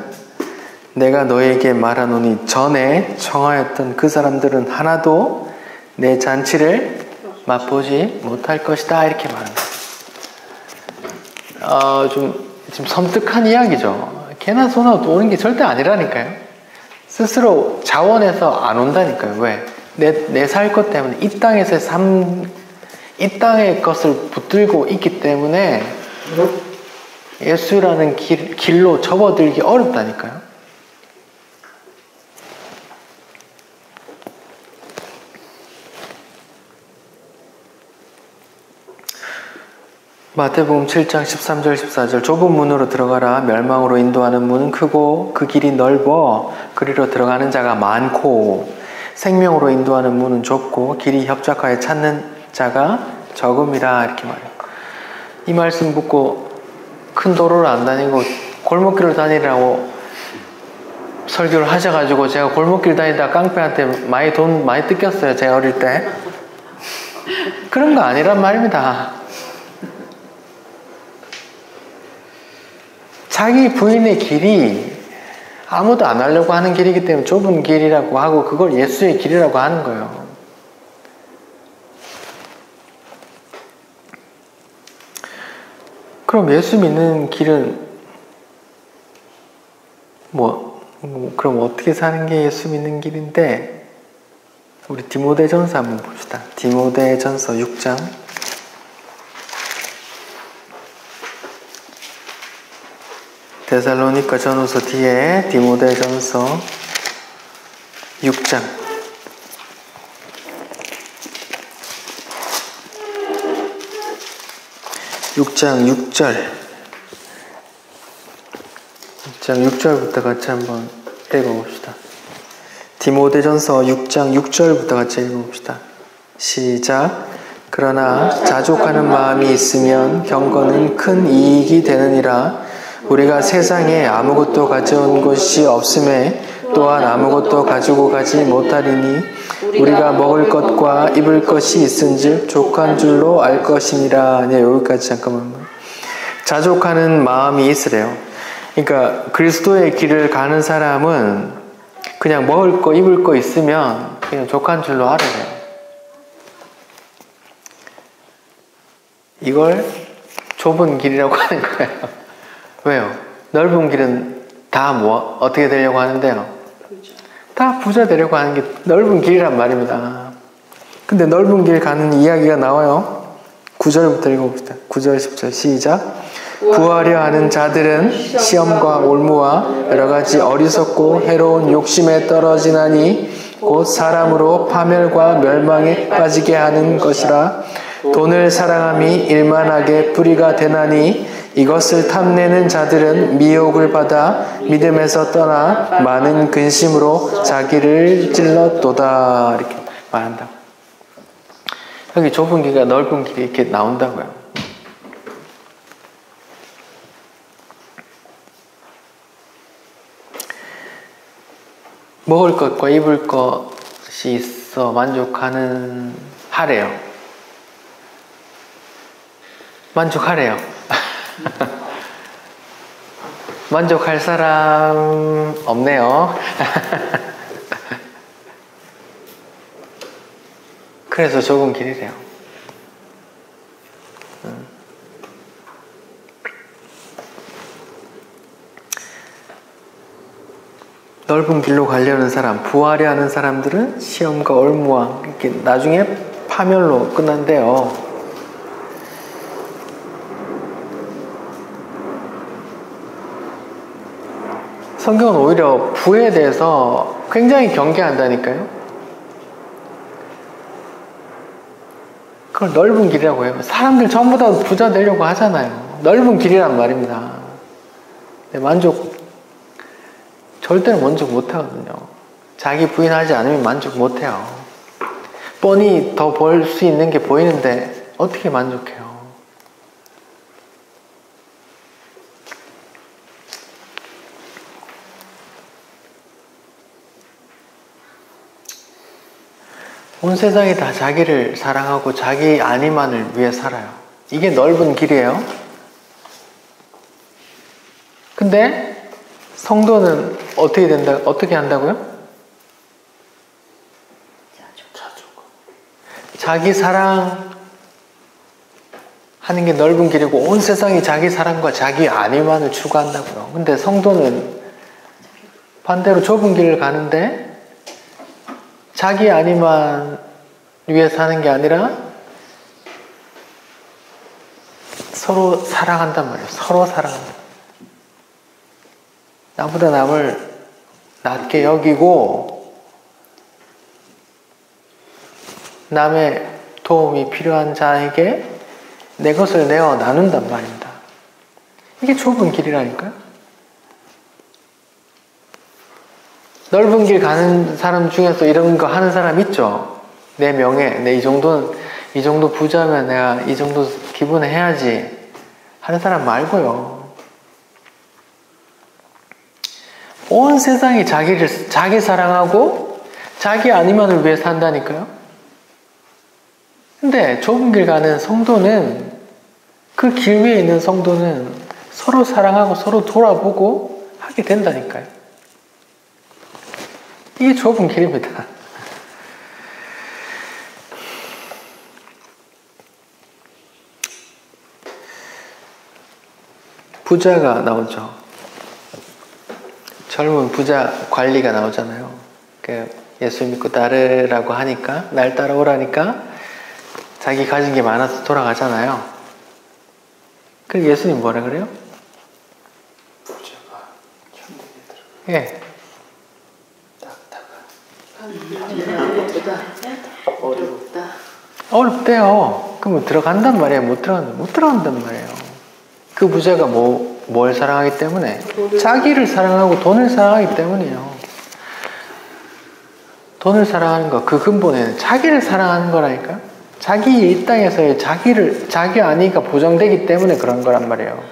내가 너에게 말하노니 전에 청하였던 그 사람들은 하나도 내 잔치를 맛보지 못할 것이다 이렇게 말합니다. 좀 섬뜩한 이야기죠. 개나 소나 오는 게 절대 아니라니까요. 스스로 자원해서 안 온다니까요. 왜? 내 살 것 때문에 이 땅에서 이 땅의 것을 붙들고 있기 때문에 예수라는 길로 접어들기 어렵다니까요. 마태복음 7장 13절 14절 좁은 문으로 들어가라. 멸망으로 인도하는 문은 크고 그 길이 넓어 그리로 들어가는 자가 많고 생명으로 인도하는 문은 좁고 길이 협착하여 찾는 자가 적음이라 이렇게 말해요. 이 말씀 듣고 큰 도로를 안 다니고 골목길을 다니라고 설교를 하셔가지고 제가 골목길 다니다 깡패한테 돈 많이 뜯겼어요. 제가 어릴 때. 그런 거 아니란 말입니다. 자기 부인의 길이 아무도 안 하려고 하는 길이기 때문에 좁은 길이라고 하고 그걸 예수의 길이라고 하는 거예요. 그럼 예수 믿는 길은 그럼 어떻게 사는 게 예수 믿는 길인데, 우리 디모데전서 한번 봅시다. 디모데전서 6장. 데살로니가 전후서 뒤에 디모데전서 6장. 6장 6절. 6장 6절부터 같이 한번 읽어봅시다. 디모데전서 6장 6절부터 같이 읽어봅시다. 시작. 그러나 자족하는 마음이 있으면 경건은 큰 이익이 되느니라. 우리가 세상에 아무것도 가져온 것이 없음에 또한 아무것도 가지고 가지 못하리니 우리가 먹을 것과 입을 것이 있은즉 족한 줄로 알 것이니라. 네, 여기까지 잠깐만. 자족하는 마음이 있으래요. 그러니까 그리스도의 길을 가는 사람은 그냥 먹을 거 입을 거 있으면 그냥 족한 줄로 알아요. 이걸 좁은 길이라고 하는 거예요. 왜요? 넓은 길은 다 어떻게 되려고 하는데요? 다 부자 되려고 하는 게 넓은 길이란 말입니다. 근데 넓은 길 가는 이야기가 나와요. 9절부터 읽어봅시다. 9절 10절 시작. 구하려 하는 자들은 시험과 올무와 여러가지 어리석고 해로운 욕심에 떨어지나니 곧 사람으로 파멸과 멸망에 빠지게 하는 것이라. 돈을 사랑함이 일만하게 불의가 되나니 이것을 탐내는 자들은 미혹을 받아 믿음에서 떠나 많은 근심으로 자기를 찔렀도다. 이렇게 말한다. 여기 좁은 길과 넓은 길이 이렇게 나온다고요. 먹을 것과 입을 것이 있어 만족하는 하래요. 만족하래요. 만족할 사람 없네요. 그래서 좁은 길이래요. 넓은 길로 가려는 사람, 부하려 하는 사람들은 시험과 올무와 이렇게 나중에 파멸로 끝난대요. 성경은 오히려 부에 대해서 굉장히 경계한다니까요. 그걸 넓은 길이라고 해요. 사람들 전부 다 부자 되려고 하잖아요. 넓은 길이란 말입니다. 절대로 만족 못하거든요. 자기 부인하지 않으면 만족 못해요. 뻔히 더 벌 수 있는 게 보이는데 어떻게 만족해요? 온 세상이 다 자기를 사랑하고 자기 안위만을 위해 살아요. 이게 넓은 길이에요. 근데 성도는 어떻게 한다고요? 자기 사랑하는 게 넓은 길이고 온 세상이 자기 사랑과 자기 안위만을 추구한다고요. 근데 성도는 반대로 좁은 길을 가는데 자기 안위만 위해 사는 게 아니라 서로 사랑한단 말이에요. 서로 사랑한다. 나보다 남을 낮게 여기고 남의 도움이 필요한 자에게 내 것을 내어 나눈단 말입니다. 이게 좁은 길이라니까요. 넓은 길 가는 사람 중에서 이런 거 하는 사람 있죠. 내 명예, 내 이 정도 부자면 내가 이 정도 기분에 해야지 하는 사람 말고요. 온 세상이 자기 사랑하고 자기 안위만을 위해 산다니까요. 근데 좁은 길 가는 성도는 그 길 위에 있는 성도는 서로 사랑하고 서로 돌아보고 하게 된다니까요. 이게 좁은 길입니다. 부자가 나오죠. 젊은 부자 관리가 나오잖아요. 예수 믿고 따르라고 하니까, 날 따라오라니까 자기 가진 게 많아서 돌아가잖아요. 그리고 예수님 뭐라 그래요? 부자가 천국에 들어가. 예. 어렵다. 어렵대요. 그러면 들어간단 말이에요? 못 들어간단 말이에요. 그 부자가 뭘 사랑하기 때문에? 자기를 사랑하고 돈을 사랑하기 때문이에요. 돈을 사랑하는 거, 그 근본에는 자기를 사랑하는 거라니까? 자기 이 땅에서의 자기 안위가 보장되기 때문에 그런 거란 말이에요.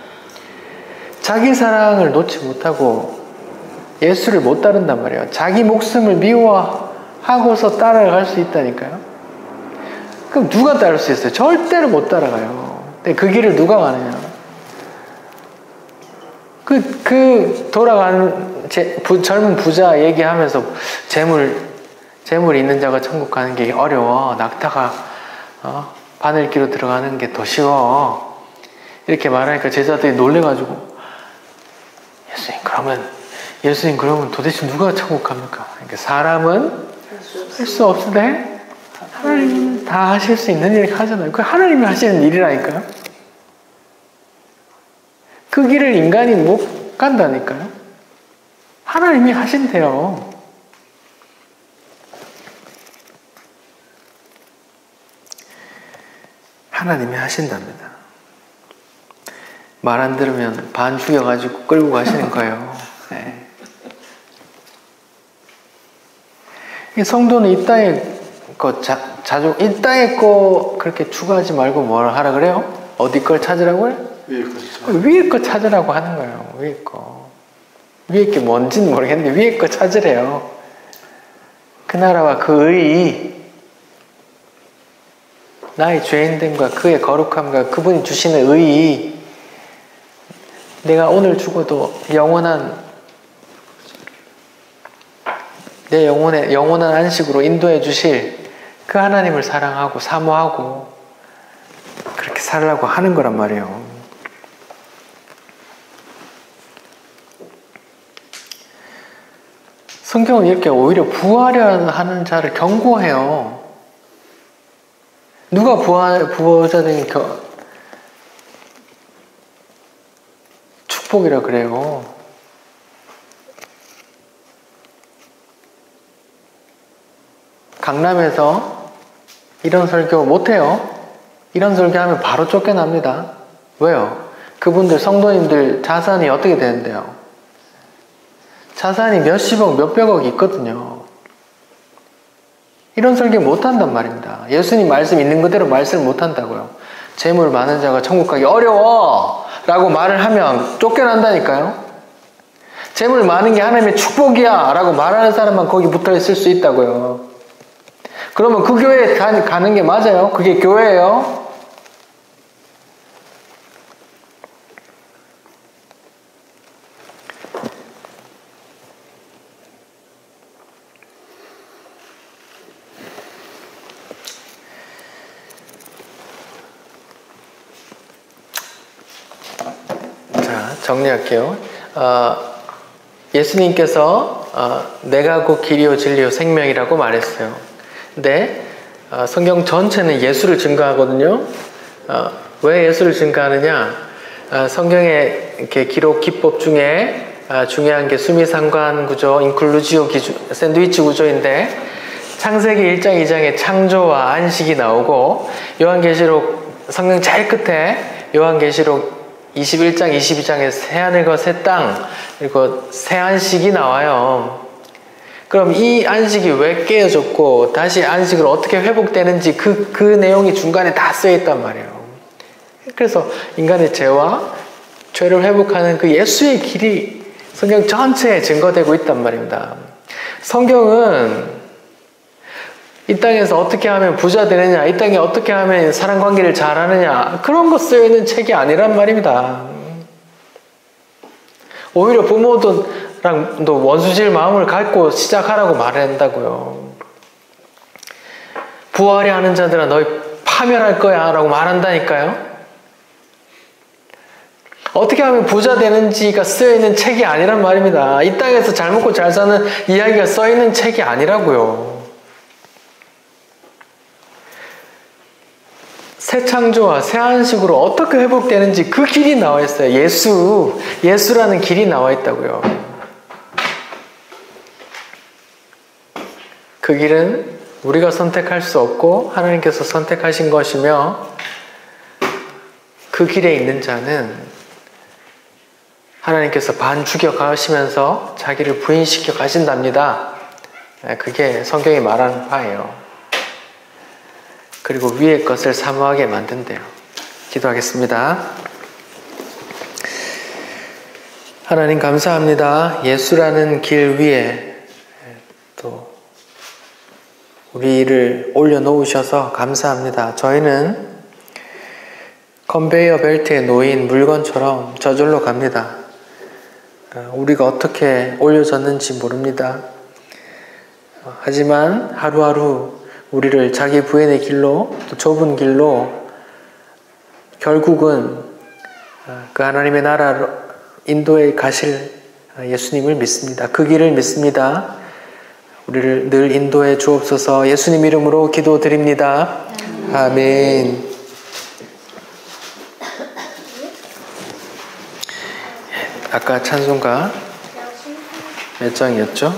자기 사랑을 놓지 못하고 예수를 못 따른단 말이에요. 자기 목숨을 미워하고서 따라갈 수 있다니까요. 그럼 누가 따를 수 있어요? 절대로 못 따라가요. 근데 그 길을 누가 가느냐? 돌아가는 젊은 부자 얘기하면서 재물이 있는 자가 천국 가는 게 어려워. 낙타가 바늘기로 들어가는 게 더 쉬워. 이렇게 말하니까 제자들이 놀래가지고 예수님 그러면 도대체 누가 천국 갑니까? 그러니까 사람은 할 수 없으되 하나님은 다 하실 수 있는 일을 하잖아요. 그 하나님이 하시는 일이라니까요. 그 길을 인간이 못 간다니까요. 하나님이 하신대요. 하나님이 하신답니다. 말 안 들으면 반 죽여가지고 끌고 가시는 거예요. 네. 성도는 이 땅에 이 땅에 거 그렇게 추구하지 말고 뭘 하라 그래요? 어디 걸 찾으라고요? 위에 거 찾으라고 하는 거예요. 위에 거. 위에 게 뭔지는 모르겠는데 위에 거 찾으래요. 그 나라와 그 의의, 나의 죄인됨과 그의 거룩함과 그분이 주시는 의의, 내가 오늘 죽어도 내 영원한 안식으로 인도해 주실 그 하나님을 사랑하고 사모하고 그렇게 살라고 하는 거란 말이에요. 성경은 이렇게 오히려 부하려 하는 자를 경고해요. 누가 부하자는 축복이라 그래요. 강남에서 이런 설교 못해요. 이런 설교하면 바로 쫓겨납니다. 왜요? 그분들 성도님들 자산이 어떻게 되는데요? 자산이 몇십억, 몇백억 있거든요. 이런 설교 못한단 말입니다. 예수님 말씀 있는 그대로 말씀을 못한다고요. 재물 많은 자가 천국 가기 어려워! 라고 말을 하면 쫓겨난다니까요. 재물 많은 게 하나님의 축복이야! 라고 말하는 사람만 거기 붙어 있을 수 있다고요. 그러면 그 교회에 가는 게 맞아요? 그게 교회예요? 자, 정리할게요. 예수님께서 내가 곧 길이요 진리요 생명이라고 말했어요. 근데 성경 전체는 예수를 증거하거든요. 왜 예수를 증거하느냐? 성경의 이렇게 기록 기법 중에 중요한 게 수미상관 구조, 인클루지오 기조, 샌드위치 구조인데 창세기 1장, 2장에 창조와 안식이 나오고 요한계시록 성경 제일 끝에 요한계시록 21장, 22장에 새하늘과 새 땅 그리고 새 안식이 나와요. 그럼 이 안식이 왜 깨어졌고 다시 안식을 어떻게 회복되는지 그 내용이 중간에 다 쓰여있단 말이에요. 그래서 인간의 죄를 회복하는 그 예수의 길이 성경 전체에 증거되고 있단 말입니다. 성경은 이 땅에서 어떻게 하면 부자 되느냐, 이 땅에 어떻게 하면 사랑관계를 잘하느냐 그런 거 쓰여있는 책이 아니란 말입니다. 오히려 부모랑도 원수질 마음을 갖고 시작하라고 말한다고요. 부활이 하는 자들아 너희 파멸할 거야 라고 말한다니까요. 어떻게 하면 부자 되는지가 쓰여있는 책이 아니란 말입니다. 이 땅에서 잘 먹고 잘 사는 이야기가 써있는 책이 아니라고요. 새 창조와 새 안식으로 어떻게 회복되는지 그 길이 나와 있어요. 예수라는 길이 나와 있다고요. 그 길은 우리가 선택할 수 없고 하나님께서 선택하신 것이며, 그 길에 있는 자는 하나님께서 반 죽여 가시면서 자기를 부인시켜 가신답니다. 그게 성경이 말하는 바예요. 그리고 위의 것을 사모하게 만든대요. 기도하겠습니다. 하나님 감사합니다. 예수라는 길 위에 또 우리를 올려놓으셔서 감사합니다. 저희는 컨베이어 벨트에 놓인 물건처럼 저절로 갑니다. 우리가 어떻게 올려졌는지 모릅니다. 하지만 하루하루 우리를 자기 부인의 길로, 또 좁은 길로, 결국은 그 하나님의 나라로 인도에 가실 예수님을 믿습니다. 그 길을 믿습니다. 우리를 늘 인도해 주옵소서. 예수님 이름으로 기도드립니다. 아멘. 아까 찬송가 몇 장이었죠?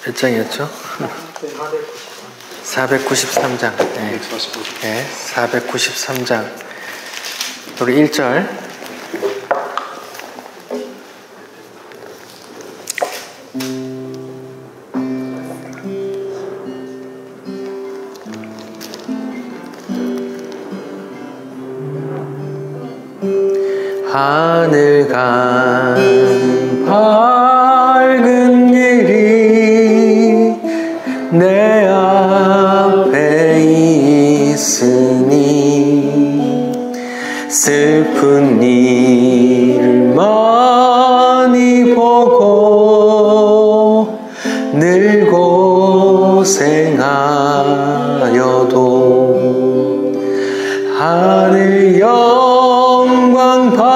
몇 장이었죠? 493장. 네, 493장. 우리 1절. 하늘 간 밝은 길이 내 앞에 있으니 슬픈 일을 많이 보고 늘 고생하여도 하늘 영광 밝음이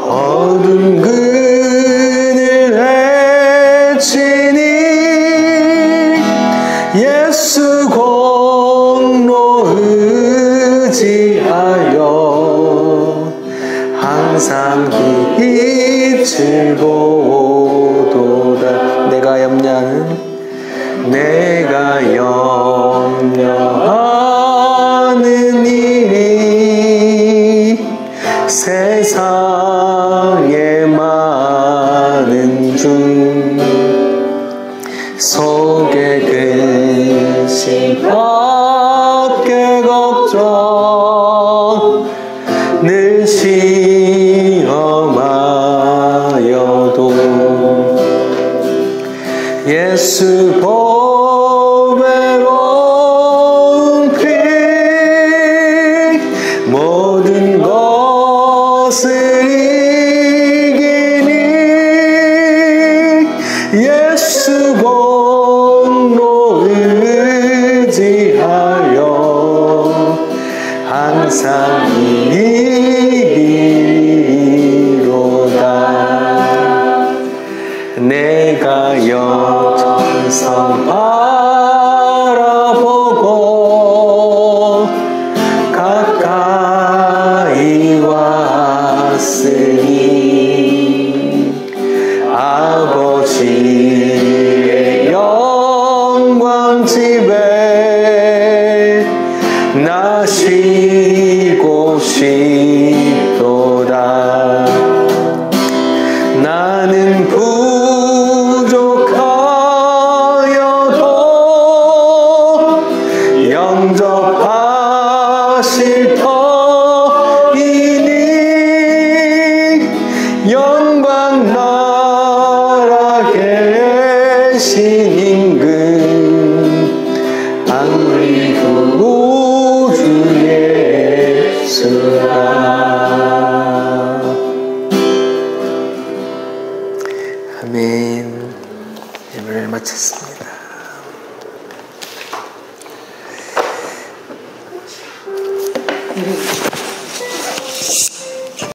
어둠 그늘 헤치니 예수 공로 의지하여 항상 빛을 보도다. 내가 염려하는 일이 세상에 많은 중 속에 근심 밖에 걱정 늘 시험하여도 예수 보배로운 피 모든 것을 이기니 예수 공로 의지하여 항상 이기리로다. 내가 영천성 바라보고 가까이 왔으니 아버지의 영광 집에 나 쉬고 싶도다. 나는 부족하여도 영접하실 터이니 영광 나라 계신 임금 우리 구주 예수라. 아멘. 예배를 마쳤습니다.